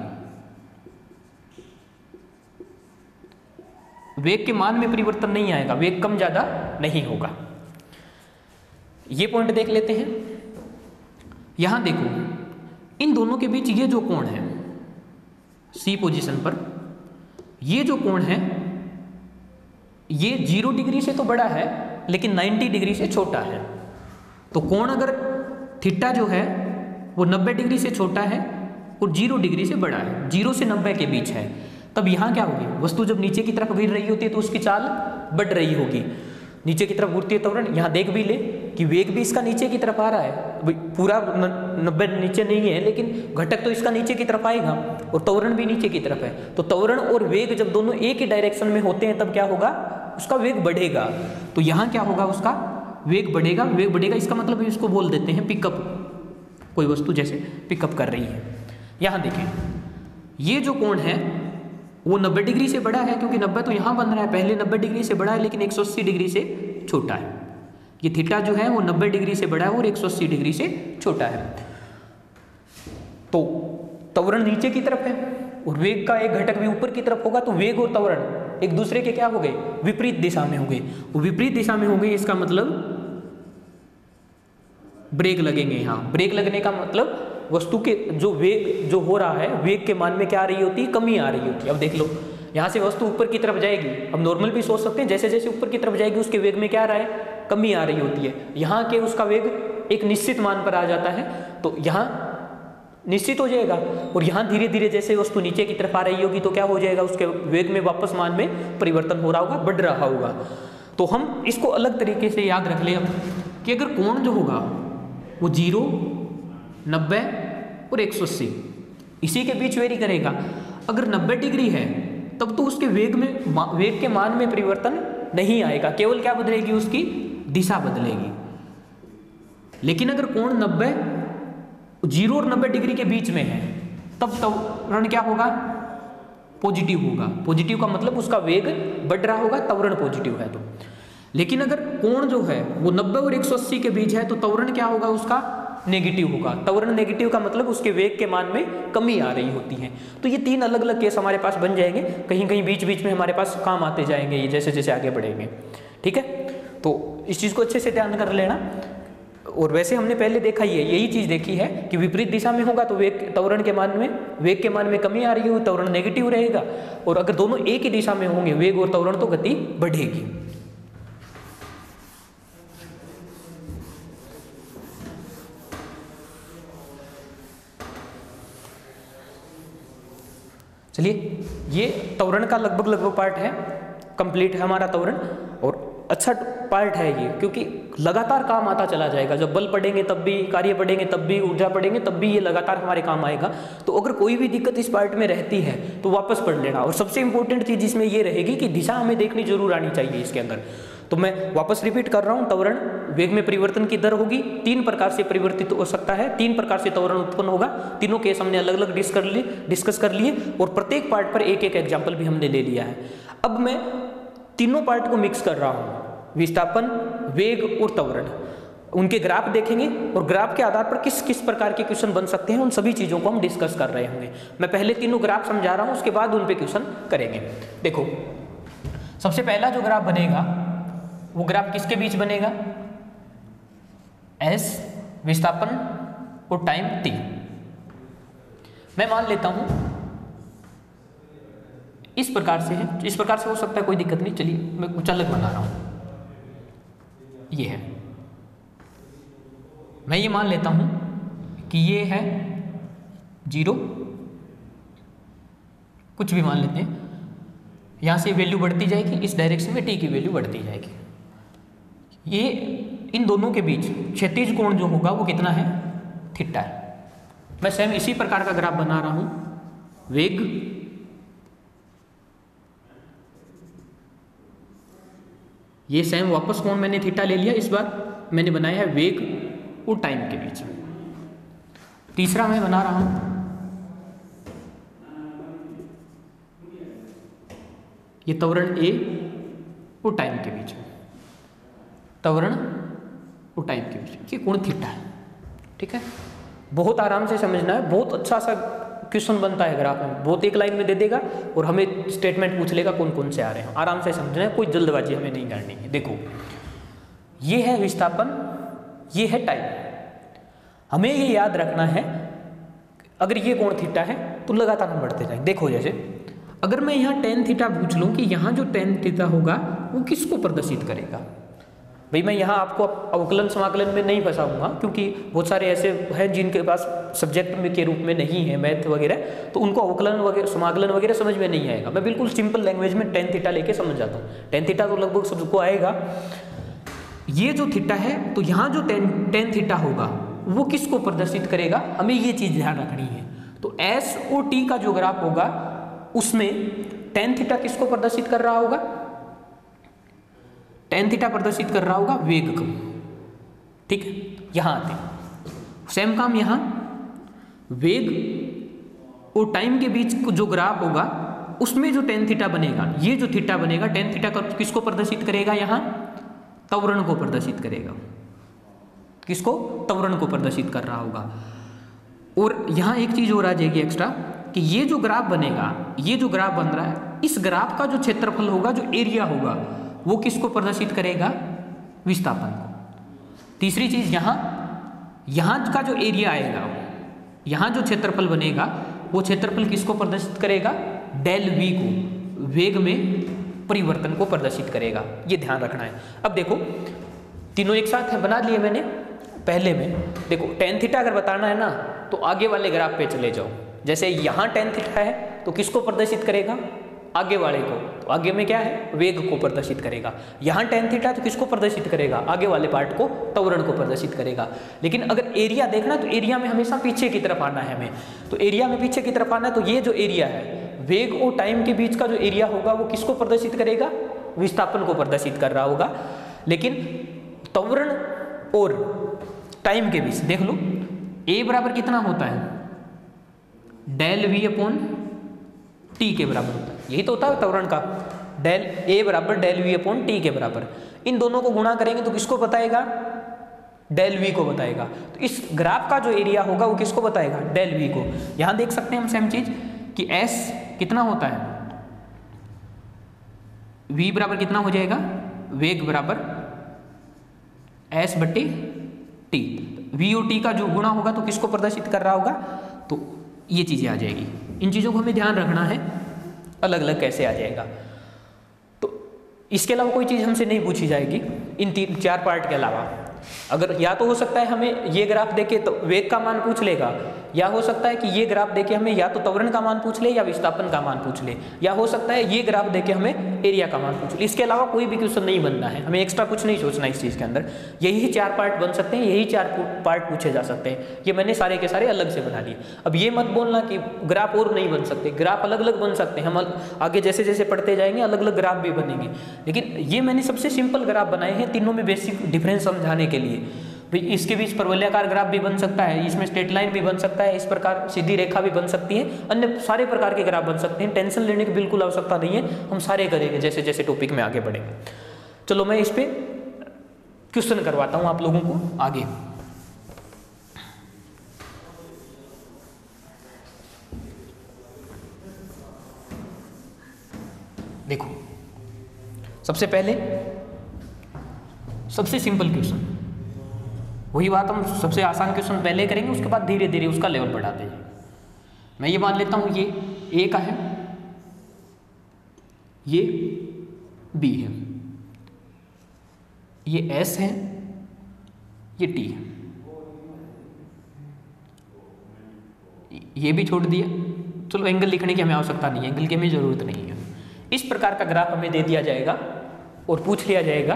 वेग के मान में परिवर्तन नहीं आएगा, वेग कम ज्यादा नहीं होगा। ये पॉइंट देख लेते हैं। यहां देखो, इन दोनों के बीच ये जो कोण है सी पोजीशन पर, ये जो कोण है ये 0 डिग्री से तो बड़ा है लेकिन 90 डिग्री से छोटा है। तो कोण अगर थीटा जो है वो 90 डिग्री से छोटा है और 0 डिग्री से बड़ा है, 0 से 90 के बीच है, तब यहाँ क्या होगी, वस्तु जब नीचे की तरफ गिर रही होती है तो उसकी चाल बढ़ रही होगी, नीचे की तरफ गुरुत्वीय त्वरण। यहाँ देख भी ले कि वेग भी इसका नीचे की तरफ आ रहा है, पूरा 90 नीचे नहीं है लेकिन घटक तो इसका नीचे की तरफ आएगा और त्वरण भी नीचे की तरफ है। तो त्वरण और वेग जब दोनों एक ही डायरेक्शन में होते हैं तब क्या होगा, उसका वेग बढ़ेगा। तो यहाँ क्या होगा, उसका वेग बढ़ेगा। वेग बढ़ेगा इसका मतलब इसको बोल देते हैं पिकअप, कोई वस्तु जैसे पिकअप कर रही है। यहाँ देखें, ये जो कोण है वो 90 डिग्री से बड़ा है, क्योंकि 90 तो यहाँ बन रहा है, पहले 90 डिग्री से बड़ा है लेकिन 180 डिग्री से छोटा है। ये थीटा जो है वो 90 डिग्री से बड़ा है और 180 डिग्री से छोटा है। तो त्वरण नीचे की तरफ है और वेग का एक घटक भी ऊपर की तरफ होगा, तो वेग और त्वरण एक दूसरे के क्या हो गए, विपरीत दिशा में हो गए। वो विपरीत दिशा में हो गए, इसका मतलब ब्रेक लगेंगे। यहाँ ब्रेक लगने का मतलब वस्तु के जो वेग जो हो रहा है, वेग के मान में क्या आ रही होती है, कमी आ रही होती है। अब देख लो, यहाँ से वस्तु ऊपर की तरफ जाएगी, अब नॉर्मल भी सोच सकते हैं, जैसे जैसे ऊपर की तरफ जाएगी उसके वेग में क्या आ रहा है, कमी आ रही होती है। यहाँ के उसका वेग एक निश्चित मान पर आ जाता है, तो यहाँ निश्चित हो जाएगा। और यहाँ धीरे धीरे जैसे वस्तु नीचे की तरफ आ रही होगी तो क्या हो जाएगा, उसके वेग में वापस मान में परिवर्तन हो रहा होगा, बढ़ रहा होगा। तो हम इसको अलग तरीके से याद रख लें कि अगर कोण जो होगा वो 0, 90 और 180 इसी के बीच वेरी करेगा। अगर 90 डिग्री है तब तो उसके वेग के मान में परिवर्तन नहीं आएगा, केवल क्या बदलेगी, उसकी दिशा बदलेगी। लेकिन अगर कोण 0 और 90 डिग्री के बीच में है तब त्वरण क्या होगा, पॉजिटिव होगा। पॉजिटिव का मतलब उसका वेग बढ़ रहा होगा, त्वरण पॉजिटिव है तो। लेकिन अगर कोण जो है वो 90 और 180 के बीच है तो त्वरण क्या होगा, उसका नेगेटिव होगा। त्वरण नेगेटिव का मतलब उसके वेग के मान में कमी आ रही होती है। तो ये 3 अलग अलग केस हमारे पास बन जाएंगे, कहीं कहीं बीच बीच में हमारे पास काम आते जाएंगे ये जैसे जैसे आगे बढ़ेंगे। ठीक है, तो इस चीज़ को अच्छे से ध्यान कर लेना। और वैसे हमने पहले देखा ही है, यही चीज़ देखी है कि विपरीत दिशा में होगा तो वेग के मान में कमी आ रही होगी, त्वरण नेगेटिव रहेगा। और अगर दोनों एक ही दिशा में होंगे, वेग और त्वरण, तो गति बढ़ेगी। चलिए, ये त्वरण का लगभग पार्ट है, कंप्लीट है हमारा त्वरण। और अच्छा पार्ट है ये, क्योंकि लगातार काम आता चला जाएगा। जब बल पढ़ेंगे तब भी, कार्य पढ़ेंगे तब भी, ऊर्जा पढ़ेंगे तब भी, ये लगातार हमारे काम आएगा। तो अगर कोई भी दिक्कत इस पार्ट में रहती है तो वापस पढ़ लेना। और सबसे इंपॉर्टेंट चीज़ इसमें ये रहेगी कि दिशा हमें देखनी जरूर आनी चाहिए इसके अंदर। तो मैं वापस रिपीट कर रहा हूँ, त्वरण वेग में परिवर्तन की दर होगी, 3 प्रकार से परिवर्तित हो सकता है, 3 प्रकार से त्वरण उत्पन्न होगा। तीनों केस हमने अलग अलग डिस्कस कर लिए और प्रत्येक पार्ट पर एक एक एग्जाम्पल भी हमने ले लिया है। अब मैं तीनों पार्ट को मिक्स कर रहा हूँ, विस्थापन, वेग और त्वरण। उनके ग्राफ देखेंगे और ग्राफ के आधार पर किस किस प्रकार के क्वेश्चन बन सकते हैं, उन सभी चीज़ों को हम डिस्कस कर रहे होंगे। मैं पहले तीनों ग्राफ समझा रहा हूँ, उसके बाद उन पे क्वेश्चन करेंगे। देखो, सबसे पहला जो ग्राफ बनेगा वो ग्राफ किसके बीच बनेगा, एस विस्थापन और टाइम टी। मैं मान लेता हूं इस प्रकार से है, इस प्रकार से हो सकता है, कोई दिक्कत नहीं। चलिए, मैं कुछ अलग बना रहा हूं। ये है, मैं ये मान लेता हूं कि ये है 0, कुछ भी मान लेते हैं। यहां से वैल्यू बढ़ती जाएगी, इस डायरेक्शन में टी की वैल्यू बढ़ती जाएगी। ये इन दोनों के बीच क्षैतिज कोण जो होगा वो कितना है, थीटा है। मैं सेम इसी प्रकार का ग्राफ बना रहा हूं, वेग, ये सेम वापस कोण मैंने थीटा ले लिया, इस बार मैंने बनाया है वेग और टाइम के बीच। तीसरा मैं बना रहा हूं, ये त्वरण ए और टाइम के बीच में, त्वरण और टाइम के बीच ये कोण थीटा है। ठीक है, बहुत आराम से समझना है, बहुत अच्छा सा क्वेश्चन बनता है ग्राफ में, बहुत एक लाइन में दे देगा और हमें स्टेटमेंट पूछ लेगा कौन कौन से आ रहे हैं। आराम से समझना है, कोई जल्दबाजी हमें नहीं करनी है। देखो, ये है विस्थापन, ये है टाइम। हमें ये याद रखना है, अगर ये कोण थीटा है तो लगातार हम बढ़ते जाएंगे। देखो, जैसे अगर मैं यहाँ टेन थीटा पूछ लूँ कि यहाँ जो टेन थीटा होगा वो किसको प्रदर्शित करेगा। भाई, मैं यहाँ आपको अवकलन समाकलन में नहीं फंसाऊंगा, क्योंकि बहुत सारे ऐसे हैं जिनके पास सब्जेक्ट में के रूप में नहीं है मैथ वगैरह, तो उनको अवकलन वगैरह समाकलन वगैरह समझ में नहीं आएगा। मैं बिल्कुल सिंपल लैंग्वेज में टेन थीटा लेके समझ जाता हूँ। टेन थीटा तो लगभग सबको आएगा। ये जो थीटा है, तो यहाँ जो टेन थीटा होगा वो किसको प्रदर्शित करेगा, हमें ये चीज़ ध्यान रखनी है। तो एस और टी का जो ग्राफ होगा उसमें टेन थीटा किसको प्रदर्शित कर रहा होगा, टेन थीटा प्रदर्शित कर रहा होगा वेग को। ठीक है, यहां आते सेम काम, यहां वेग और टाइम के बीच जो ग्राफ होगा उसमें जो टेन थीटा बनेगा, ये जो थीटा बनेगा, टेन थीटा किसको प्रदर्शित करेगा, यहां त्वरण को प्रदर्शित करेगा। किसको, त्वरण को प्रदर्शित कर रहा होगा। और यहां एक चीज और आ जाएगी एक्स्ट्रा, कि ये जो ग्राफ बनेगा, ये जो ग्राफ बन रहा है, इस ग्राफ का जो क्षेत्रफल होगा, जो एरिया होगा, वो किसको प्रदर्शित करेगा, विस्थापन को। तीसरी चीज, यहां का जो एरिया आएगा, यहां जो क्षेत्रफल बनेगा, वो क्षेत्रफल किसको प्रदर्शित करेगा, डेल वी को, वेग में परिवर्तन को प्रदर्शित करेगा। ये ध्यान रखना है। अब देखो, तीनों एक साथ है, बना लिए मैंने पहले में। देखो, टेन थीटा अगर बताना है ना, तो आगे वाले ग्राफ पे चले जाओ। जैसे यहाँ टेन थीटा है तो किसको प्रदर्शित करेगा, आगे वाले को। तो आगे में क्या है, वेग को प्रदर्शित करेगा। यहाँ टेन थीटा तो किसको प्रदर्शित करेगा, आगे वाले पार्ट को, त्वरण को प्रदर्शित करेगा। लेकिन अगर एरिया देखना, तो एरिया में हमेशा पीछे की तरफ आना है हमें। तो एरिया में पीछे की तरफ आना है, तो ये जो एरिया है वेग और टाइम के बीच का जो एरिया होगा वो किसको प्रदर्शित करेगा, विस्थापन को प्रदर्शित कर रहा होगा। लेकिन त्वरण और टाइम के बीच देख लो, ए बराबर कितना होता है, डेल वी अपॉन टी के बराबर होता है, यही तो होता है त्वरण का, डेल ए बराबर डेल वी अपॉन टी के बराबर। इन दोनों को गुणा करेंगे तो किसको बताएगा, डेल वी को बताएगा। तो इस ग्राफ का जो एरिया होगा वो किसको बताएगा, डेल वी को। यहां देख सकते हैं हम सेम चीज कि एस कितना होता है, v बराबर कितना हो जाएगा, वेग बराबर एस बटे टी। वी और टी का जो गुणा होगा तो किसको प्रदर्शित कर रहा होगा, तो ये चीजें आ जाएगी। इन चीजों को हमें ध्यान रखना है, अलग अलग कैसे आ जाएगा। तो इसके अलावा कोई चीज हमसे नहीं पूछी जाएगी इन 3-4 पार्ट के अलावा। अगर या तो हो सकता है हमें ये ग्राफ देके तो वेग का मान पूछ लेगा, या हो सकता है कि ये ग्राफ देके हमें या तो त्वरण का मान पूछ ले या विस्थापन का मान पूछ ले, या हो सकता है ये ग्राफ देके हमें एरिया का मान पूछ ले। इसके अलावा कोई भी क्वेश्चन नहीं बनना है, हमें एक्स्ट्रा कुछ नहीं सोचना इस चीज़ के अंदर। यही 4 पार्ट बन सकते हैं, यही 4 पार्ट पूछे जा सकते हैं। ये मैंने सारे के सारे अलग से बना लिए। अब ये मत बोलना कि ग्राफ और नहीं बन सकते, ग्राफ अलग अलग बन सकते हैं। हम आगे जैसे जैसे पढ़ते जाएंगे अलग अलग ग्राफ भी बनेंगे, लेकिन ये मैंने सबसे सिंपल ग्राफ बनाए हैं तीनों में बेसिक डिफरेंस समझाने के लिए। इसके बीच परवलयाकार ग्राफ भी बन सकता है, इसमें स्ट्रेट लाइन भी बन सकता है, इस प्रकार सीधी रेखा भी बन सकती है, अन्य सारे प्रकार के ग्राफ बन सकते हैं। टेंशन लेने की बिल्कुल आवश्यकता नहीं है, हम सारे करेंगे जैसे जैसे टॉपिक में आगे बढ़ेंगे। चलो मैं इस पे क्वेश्चन करवाता हूं आप लोगों को आगे। देखो सबसे पहले सबसे सिंपल क्वेश्चन, वही बात हम सबसे आसान क्वेश्चन पहले करेंगे, उसके बाद धीरे धीरे उसका लेवल बढ़ाते जाएंगे। मैं ये मान लेता हूं ये ए का है, ये बी है, ये एस है, ये टी है, ये भी छोड़ दिया। चलो एंगल लिखने की हमें आवश्यकता नहीं है, एंगल की हमें जरूरत नहीं है। इस प्रकार का ग्राफ हमें दे दिया जाएगा और पूछ लिया जाएगा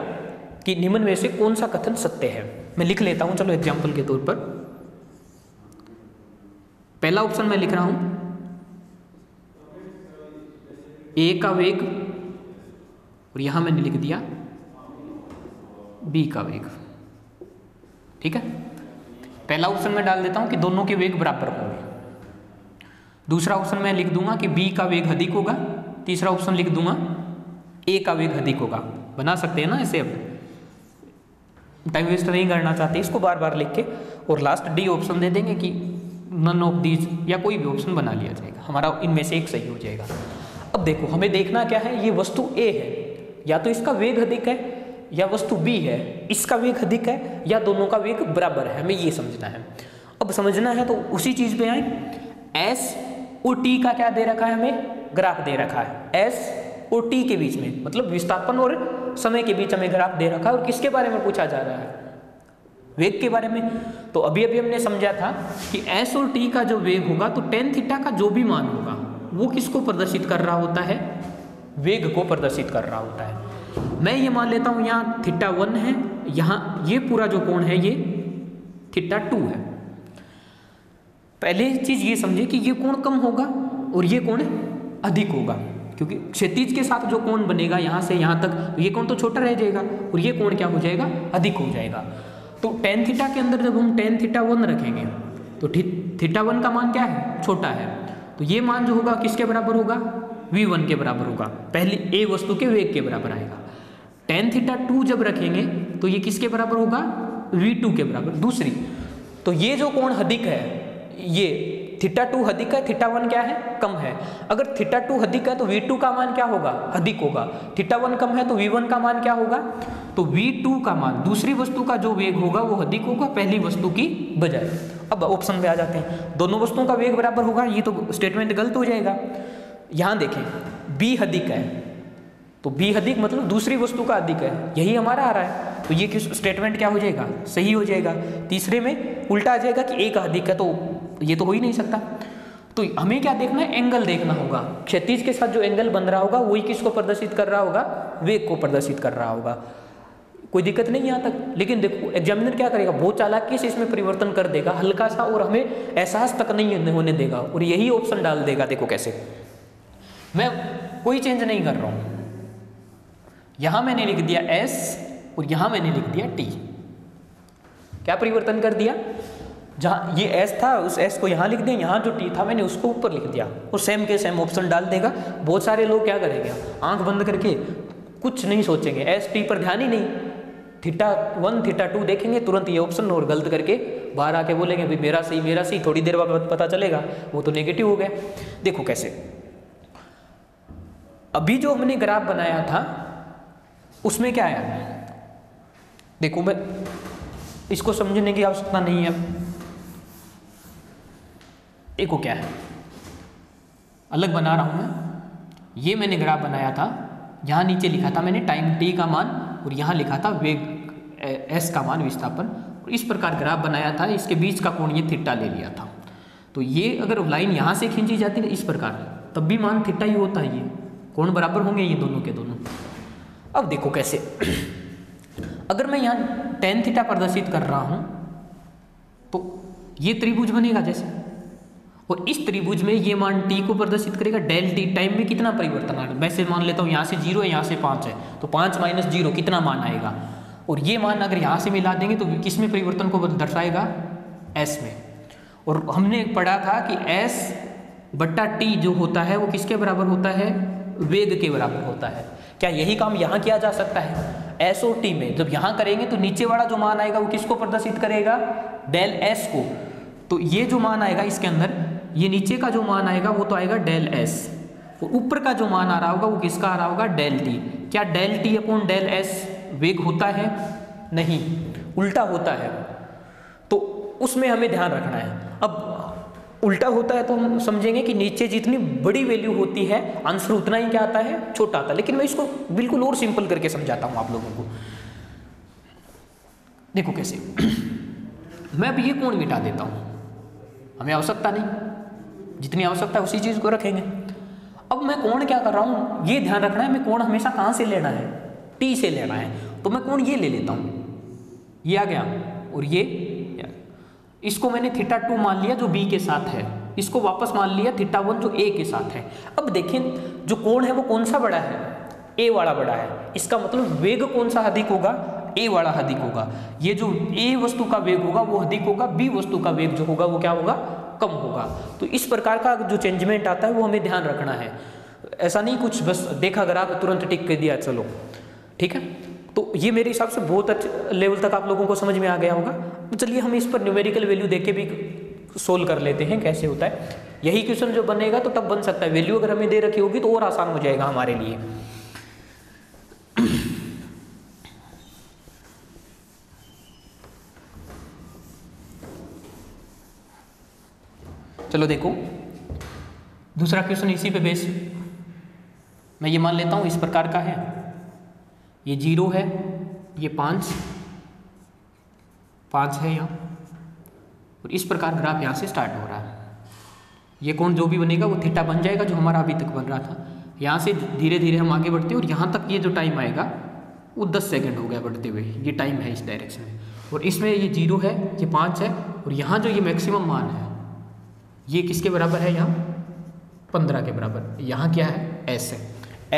कि निम्न में से कौन सा कथन सत्य है। मैं लिख लेता हूं चलो एग्जाम्पल के तौर पर। पहला ऑप्शन मैं लिख रहा हूं, ए का वेग, और यहां मैंने लिख दिया बी का वेग। ठीक है, पहला ऑप्शन मैं डाल देता हूं कि दोनों के वेग बराबर होंगे। दूसरा ऑप्शन मैं लिख दूंगा कि बी का वेग अधिक होगा। तीसरा ऑप्शन लिख दूंगा ए का वेग अधिक होगा। बना सकते हैं ना ऐसे, अब टाइम वेस्ट नहीं करना चाहते इसको बार बार लिख के, और लास्ट डी ऑप्शन दे देंगे कि नन ऑफ दीज, या कोई भी ऑप्शन बना लिया जाएगा, हमारा इनमें से एक सही हो जाएगा। अब देखो हमें देखना क्या है, ये वस्तु ए है, या तो इसका वेग अधिक है, या वस्तु बी है इसका वेग अधिक है, या दोनों का वेग बराबर है, हमें ये समझना है। अब समझना है तो उसी चीज पे आए। एस और टी का क्या दे रखा है, हमें ग्राफ दे रखा है। एस और टी के बीच में, मतलब विस्थापन और समय के बीच हमें ग्राफ दे रखा है, और किसके बारे में पूछा जा रहा है, वेग के बारे में। तो अभी अभी हमने समझा था कि एस और टी का जो वेग होगा, तो टेन थीटा का जो भी मान होगा वो किसको प्रदर्शित कर रहा होता है, वेग को प्रदर्शित कर रहा होता है। मैं ये मान लेता हूं यहाँ थीटा 1 है, यहाँ ये पूरा जो कोण है ये थीटा 2 है। पहले चीज ये समझे कि ये कोण कम होगा और ये कोण अधिक होगा, क्योंकि क्षैतिज के साथ जो कोण बनेगा यहाँ से यहाँ तक, ये कोण तो छोटा रह जाएगा और ये कोण क्या हो जाएगा, अधिक हो जाएगा। तो टेन थीटा के अंदर जब हम टेन थीटा 1 रखेंगे तो थीटा 1 का मान क्या है, छोटा है, तो ये मान जो होगा किसके बराबर होगा, v1 के बराबर होगा, पहली ए वस्तु के वेग के बराबर आएगा। टेन थीटा 2 जब रखेंगे तो ये किसके बराबर होगा, v2 के बराबर। दूसरी, तो ये जो कोण अधिक है, ये थीटा 2 अधिक है, थीटा 1 क्या है, कम है। अगर थीटा 2 अधिक है तो v2 का मान क्या होगा, अधिक होगा। थीटा 1 कम है तो v1 का मान क्या होगा, तो v2 का मान, दूसरी वस्तु का जो वेग होगा वो अधिक होगा पहली वस्तु की बजाय। अब ऑप्शन पे आ जाते हैं, दोनों वस्तुओं का वेग बराबर होगा, ये तो स्टेटमेंट गलत हो जाएगा। यहां देखें b अधिक है, तो b अधिक मतलब दूसरी वस्तु का अधिक है, यही हमारा आ रहा है, तो ये किस स्टेटमेंट क्या हो जाएगा, सही हो जाएगा। तीसरे में उल्टा आ जाएगा कि a का अधिक है, तो ये तो हो ही नहीं सकता। तो हमें क्या देखना है, एंगल देखना होगा। क्षैतिज के साथ जो एंगल बन रहा होगा वही किसको प्रदर्शित कर रहा होगा, वेग को प्रदर्शित कर रहा होगा। कोई दिक्कत नहीं यहाँ तक, लेकिन देखो एग्जामिनर क्या करेगा, बहुत चालाकी से इसमें परिवर्तन कर देगा हल्का सा, और हमें एहसास तक नहीं होने देगा, और यही ऑप्शन डाल देगा। देखो कैसे, मैं कोई चेंज नहीं कर रहा हूँ। यहां मैंने लिख दिया s और यहां मैंने लिख दिया t। क्या परिवर्तन कर दिया? जहां ये s था उस s को यहां लिख दिया, यहां जो t था मैंने उसको ऊपर लिख दिया, और सेम के सेम ऑप्शन डाल देगा। बहुत सारे लोग क्या करेंगे, आंख बंद करके कुछ नहीं सोचेंगे, s t पर ध्यान ही नहीं, θ1 θ2 देखेंगे तुरंत ये ऑप्शन और गलत करके बाहर आके बोलेंगे भाई मेरा सही, थोड़ी देर बाद पता चलेगा वो तो नेगेटिव हो गया। देखो कैसे, अभी जो हमने ग्राफ बनाया था उसमें क्या आया, देखो मैं इसको समझने की आवश्यकता नहीं है। देखो क्या है, अलग बना रहा हूं मैं। ये मैंने ग्राफ बनाया था, यहां नीचे लिखा था मैंने टाइम t का मान और यहां लिखा था वेग s का मान, विस्थापन, और इस प्रकार ग्राफ बनाया था। इसके बीच का कोण ये थीटा ले लिया था। तो ये अगर लाइन यहां से खींची जाती है इस प्रकार, तब भी मान थीटा ही होता है, ये कोण बराबर होंगे ये दोनों के दोनों। अब देखो कैसे, अगर मैं यहाँ tan थीटा प्रदर्शित कर रहा हूं तो ये त्रिभुज बनेगा जैसे, और इस त्रिभुज में ये मान t को प्रदर्शित करेगा। डेल t टाइम में कितना परिवर्तन आएगा, वैसे मान लेता हूँ यहाँ से 0 है, यहाँ से 5 है, तो 5 - 0 कितना मान आएगा, और ये मान अगर यहाँ से मिला देंगे तो किस में परिवर्तन को दर्शाएगा, s में। और हमने पढ़ा था कि s बट्टा t जो होता है वो किसके बराबर होता है, वेग के बराबर होता है। क्या यही काम यहाँ किया जा सकता है, s और t में जब यहाँ करेंगे तो नीचे वाला जो मान आएगा वो किसको प्रदर्शित करेगा, डेल s को। तो ये जो मान आएगा इसके अंदर, ये नीचे का जो मान आएगा वो तो आएगा डेल s, और ऊपर का जो मान आ रहा होगा वो किसका आ रहा होगा, डेल t। क्या del t upon del s वेग होता है, नहीं, उल्टा होता है। तो उसमें हमें ध्यान रखना है। अब उल्टा होता है तो हम समझेंगे कि नीचे जितनी बड़ी वैल्यू होती है आंसर उतना ही क्या आता है, छोटा आता है। लेकिन मैं इसको बिल्कुल और सिंपल करके समझाता हूं आप लोगों को। देखो कैसे, मैं अब ये कोण मिटा देता हूं, हमें आवश्यकता नहीं, जितनी आवश्यकता है उसी चीज को रखेंगे। अब मैं कोण क्या कर रहा हूं, ये ध्यान रखना है, मैं कोण हमेशा कहां से लेना है, t से लेना है। तो मैं कोण ये ले लेता हूं, ये आ गया, और ये इसको मैंने θ2 मान लिया जो b के साथ है, इसको वापस मान लिया θ1 जो a के साथ है। अब देखें जो कोण है वो कौन सा बड़ा है, a वाला बड़ा है। इसका मतलब वेग कौन सा अधिक होगा, a वाला अधिक होगा। ये जो a वस्तु का वेग होगा वो अधिक होगा, b वस्तु का वेग जो होगा वो क्या होगा, कम होगा। तो इस प्रकार का जो चेंजमेंट आता है वो हमें ध्यान रखना है। ऐसा नहीं कुछ बस देखा ग्राफ तुरंत टिक कर दिया चलो, ठीक है। तो ये मेरे हिसाब से बहुत अच्छे लेवल तक आप लोगों को समझ में आ गया होगा। तो चलिए हम इस पर न्यूमेरिकल वैल्यू देख के भी सोल्व कर लेते हैं कैसे होता है। यही क्वेश्चन जो बनेगा तो तब बन सकता है, वैल्यू अगर हमें दे रखी होगी तो और आसान हो जाएगा हमारे लिए। चलो देखो दूसरा क्वेश्चन इसी पे बेस मैं ये मान लेता हूँ इस प्रकार का है, ये 0 है, ये 5 है यहाँ, और इस प्रकार ग्राफ यहाँ से स्टार्ट हो रहा है। ये कोण जो भी बनेगा वो थीटा बन जाएगा जो हमारा अभी तक बन रहा था। यहाँ से धीरे धीरे हम आगे बढ़ते हैं और यहाँ तक ये जो टाइम आएगा वो 10 सेकंड हो गया बढ़ते हुए, ये टाइम है इस डायरेक्शन में। और इसमें ये 0 है, ये 5 है, और यहाँ जो ये मैक्सिमम मान है ये किसके बराबर है, यहाँ 15 के बराबर। यहाँ क्या है, s है,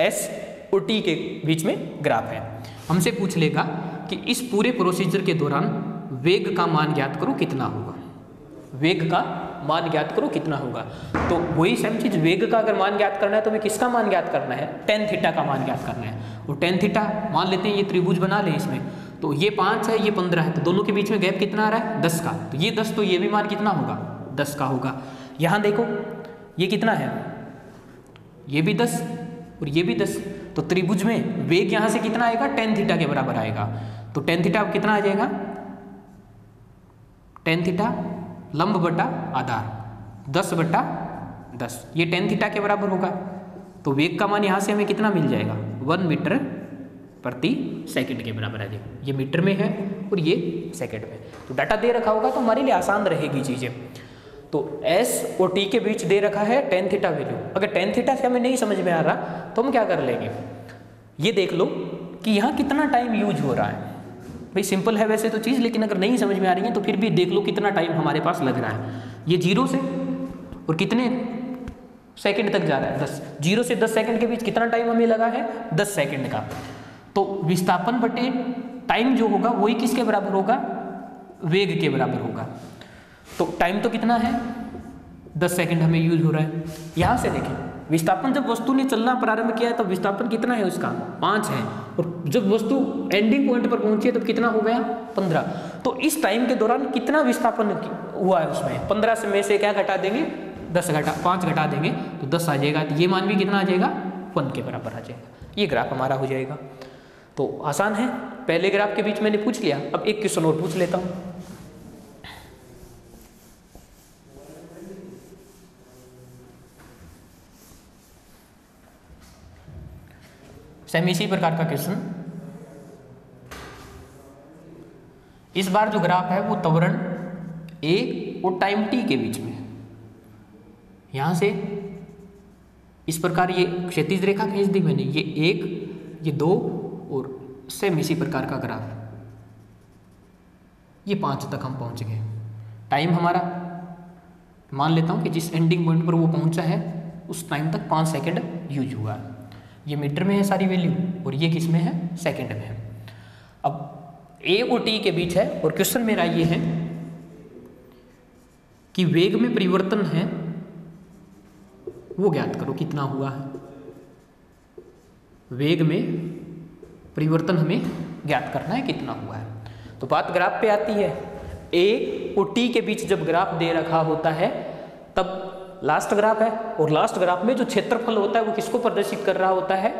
s और t के बीच में ग्राफ है। हमसे पूछ लेगा कि इस पूरे प्रोसीजर के दौरान वेग का मान ज्ञात करो कितना होगा, वेग का मान ज्ञात करो कितना होगा। तो वही सेम चीज, वेग का अगर मान ज्ञात करना है तो हमें किसका मान ज्ञात करना है, tan थीटा का मान ज्ञात करना है। और tan थीटा मान लेते हैं, ये त्रिभुज बना ले इसमें, तो ये 5 है ये 15 है, तो दोनों के बीच में गैप कितना आ रहा है, 10 का। तो ये 10 तो ये भी मान कितना होगा, 10 का होगा। यहाँ देखो ये कितना है, ये भी 10 और ये भी 10, तो त्रिभुज में वेग यहाँ से कितना आएगा, tan थीटा के बराबर आएगा। तो tan थीटा कितना आ जाएगा, tan थीटा लंब बटा आधार 10/10, ये tan थीटा के बराबर होगा। तो वेग का मान यहाँ से हमें कितना मिल जाएगा, 1 मीटर प्रति सेकंड के बराबर है। ये मीटर में है और ये सेकंड में। तो डाटा दे रखा होगा तो हमारे लिए आसान रहेगी चीज़ें। तो s और t के बीच दे रखा है tan थीटा वैल्यू। अगर tan थीटा से हमें नहीं समझ में आ रहा तो हम क्या कर लेंगे, ये देख लो कि यहाँ कितना टाइम यूज हो रहा है। भाई सिंपल है वैसे तो चीज़, लेकिन अगर नहीं समझ में आ रही है तो फिर भी देख लो कितना टाइम हमारे पास लग रहा है। ये 0 से और कितने सेकंड तक जा रहा है, 10, 0 से 10 सेकंड के बीच कितना टाइम हमें लगा है, 10 सेकंड का। तो विस्थापन बटे टाइम जो होगा वही किसके बराबर होगा, वेग के बराबर होगा। तो टाइम तो कितना है, 10 सेकंड हमें यूज हो रहा है। यहाँ से देखें, विस्थापन जब वस्तु ने चलना प्रारंभ किया है तब विस्थापन कितना है उसका, 5 है, और जब वस्तु एंडिंग पॉइंट पर पहुंची है तब कितना हो गया, 15। तो इस टाइम के दौरान कितना विस्थापन हुआ है उसमें, 15 में से क्या घटा देंगे, 5 घटा देंगे तो 10 आ जाएगा। तो ये मान भी कितना आ जाएगा, 1 के बराबर आ जाएगा। ये ग्राफ हमारा हो जाएगा। तो आसान है, पहले ग्राफ के बीच मैंने पूछ लिया। अब एक क्वेश्चन और पूछ लेता हूँ। सेम इसी प्रकार का क्वेश्चन। इस बार जो ग्राफ है वो त्वरण a और टाइम t के बीच में, यहां से इस प्रकार ये क्षैतिज रेखा खींच दी मैंने, ये 1, ये 2 और सेम इसी प्रकार का ग्राफ, ये 5 तक हम पहुंच गए। टाइम हमारा मान लेता हूं कि जिस एंडिंग पॉइंट पर वो पहुंचा है उस टाइम तक 5 सेकंड यूज हुआ। ये मीटर में है सारी वैल्यू और ये किस में है, सेकंड में है। अब a और t के बीच है और क्वेश्चन मेरा ये है कि वेग में परिवर्तन है वो ज्ञात करो कितना हुआ है। वेग में परिवर्तन हमें ज्ञात करना है कितना हुआ है। तो बात ग्राफ पे आती है, a और t के बीच जब ग्राफ दे रखा होता है तब लास्ट ग्राफ है, और लास्ट ग्राफ में जो क्षेत्रफल होता है वो किसको प्रदर्शित कर रहा होता है,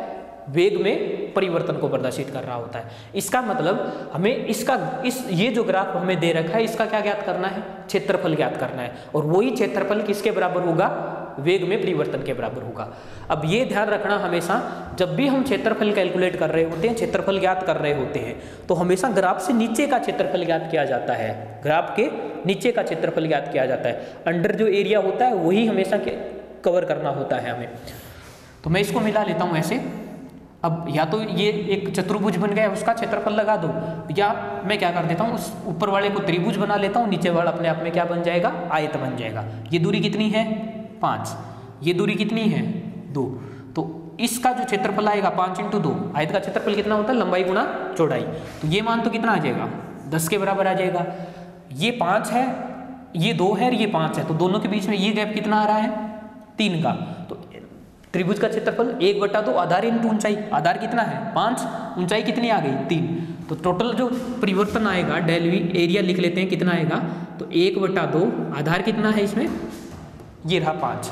वेग में परिवर्तन को प्रदर्शित कर रहा होता है। इसका मतलब हमें ये जो ग्राफ हमें दे रखा है इसका क्या ज्ञात करना है, क्षेत्रफल ज्ञात करना है, और वही क्षेत्रफल किसके बराबर होगा, वेग में परिवर्तन के बराबर होगा। अब ये ध्यान रखना हमेशा, जब भी हम क्षेत्रफल कैलकुलेट कर रहे होते हैं, क्षेत्रफल ज्ञात कर रहे होते हैं, तो हमेशा ग्राफ से नीचे का क्षेत्रफल ज्ञात किया जाता है, ग्राफ के नीचे का क्षेत्रफल ज्ञात किया जाता है। अंडर जो एरिया होता है वही हमेशा कवर करना होता है हमें। तो मैं इसको मिला लेता हूँ ऐसे। अब या तो ये एक चतुर्भुज बन गया उसका क्षेत्रफल लगा दो, या मैं क्या कर देता हूँ उस ऊपर वाले को त्रिभुज बना लेता हूँ, नीचे वाला अपने आप में क्या बन जाएगा, आयत बन जाएगा। ये दूरी कितनी है, 5, ये दूरी कितनी है, 2। तो इसका जो क्षेत्रफल आएगा 5 × 2, आयत का क्षेत्रफल कितना होता है, लंबाई गुणा चौड़ाई। तो ये मान तो कितना आ जाएगा, 10 के बराबर आ जाएगा। ये 5 है, ये 2 है और ये 5 है, तो दोनों के बीच में ये गैप कितना आ रहा है, 3 का। तो त्रिभुज का क्षेत्रफल 1/2 आधार इंटू ऊंचाई, आधार कितना है 5, ऊंचाई कितनी आ गई 3। तो टोटल जो परिवर्तन आएगा डेल वी, एरिया लिख लेते हैं कितना आएगा, तो 1/2 आधार कितना है इसमें, ये रहा 5,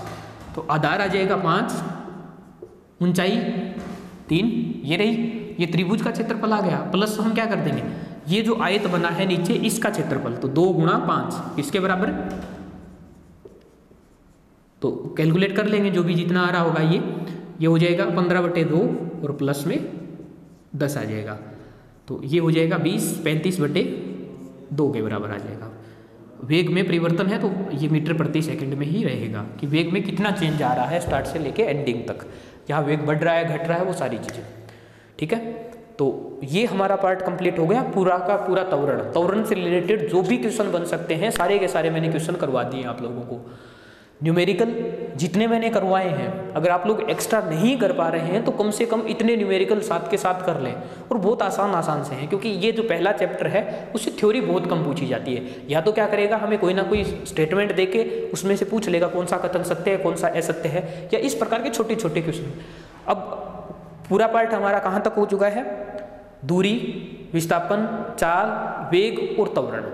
तो आधार आ जाएगा 5, ऊंचाई 3, ये रही। ये त्रिभुज का क्षेत्रफल आ गया, प्लस हम क्या कर देंगे, ये जो आयत बना है नीचे इसका क्षेत्रफल, तो 2 × 5 इसके बराबर, तो कैलकुलेट कर लेंगे जो भी जितना आ रहा होगा ये हो जाएगा 15/2 और प्लस में 10 आ जाएगा, तो ये हो जाएगा 20, 35/2 के बराबर आ जाएगा। वेग में परिवर्तन है तो ये मीटर प्रति सेकंड में ही रहेगा कि वेग में कितना चेंज आ रहा है स्टार्ट से लेके एंडिंग तक, यहाँ वेग बढ़ रहा है घट रहा है वो सारी चीज़ें। ठीक है, तो ये हमारा पार्ट कंप्लीट हो गया, पूरा का पूरा त्वरण से रिलेटेड जो भी क्वेश्चन बन सकते हैं सारे के सारे मैंने क्वेश्चन करवा दिए आप लोगों को। न्यूमेरिकल जितने मैंने करवाए हैं, अगर आप लोग एक्स्ट्रा नहीं कर पा रहे हैं तो कम से कम इतने न्यूमेरिकल साथ के साथ कर लें, और बहुत आसान से हैं, क्योंकि ये जो पहला चैप्टर है उससे थ्योरी बहुत कम पूछी जाती है। या तो क्या करेगा, हमें कोई ना कोई स्टेटमेंट देके उसमें से पूछ लेगा कौन सा कथन सत्य है कौन सा असत्य है, या इस प्रकार के छोटे छोटे क्वेश्चन। अब पूरा पार्ट हमारा कहाँ तक हो चुका है, दूरी, विस्थापन, चाल, वेग और त्वरण।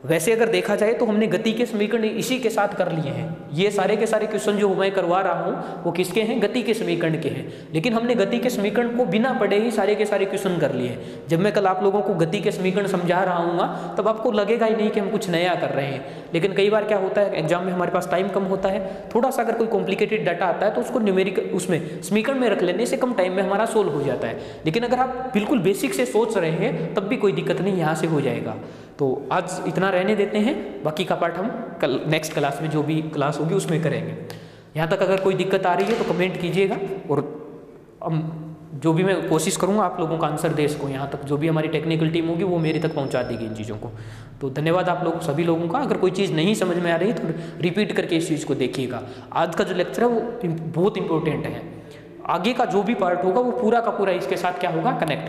वैसे अगर देखा जाए तो हमने गति के समीकरण इसी के साथ कर लिए हैं। ये सारे के सारे क्वेश्चन जो मैं करवा रहा हूँ वो किसके हैं, गति के समीकरण के हैं, लेकिन हमने गति के समीकरण को बिना पढ़े ही सारे के सारे क्वेश्चन कर लिए हैं। जब मैं कल आप लोगों को गति के समीकरण समझा रहा हूँ तब आपको लगेगा ही नहीं कि हम कुछ नया कर रहे हैं, लेकिन कई बार क्या होता है एग्जाम में हमारे पास टाइम कम होता है, थोड़ा सा अगर कोई कॉम्प्लिकेटेड डाटा आता है तो उसको न्यूमेरिकल उसमें समीकरण में रख लेने से कम टाइम में हमारा सोल्व हो जाता है। लेकिन अगर आप बिल्कुल बेसिक से सोच रहे हैं तब भी कोई दिक्कत नहीं, यहाँ से हो जाएगा। तो आज इतना रहने देते हैं, बाकी का पार्ट हम कल नेक्स्ट क्लास में जो भी क्लास होगी उसमें करेंगे। यहाँ तक अगर कोई दिक्कत आ रही है तो कमेंट कीजिएगा और हम जो भी मैं कोशिश करूँगा आप लोगों का आंसर दे सकूँ यहाँ तक, जो भी हमारी टेक्निकल टीम होगी वो मेरे तक पहुँचा देगी इन चीज़ों को। तो धन्यवाद आप लोग सभी लोगों का। अगर कोई चीज़ नहीं समझ में आ रही तो रिपीट करके इस चीज़ को देखिएगा। आज का जो लेक्चर है वो बहुत इंपॉर्टेंट है, आगे का जो भी पार्ट होगा वो पूरा का पूरा इसके साथ क्या होगा, कनेक्ट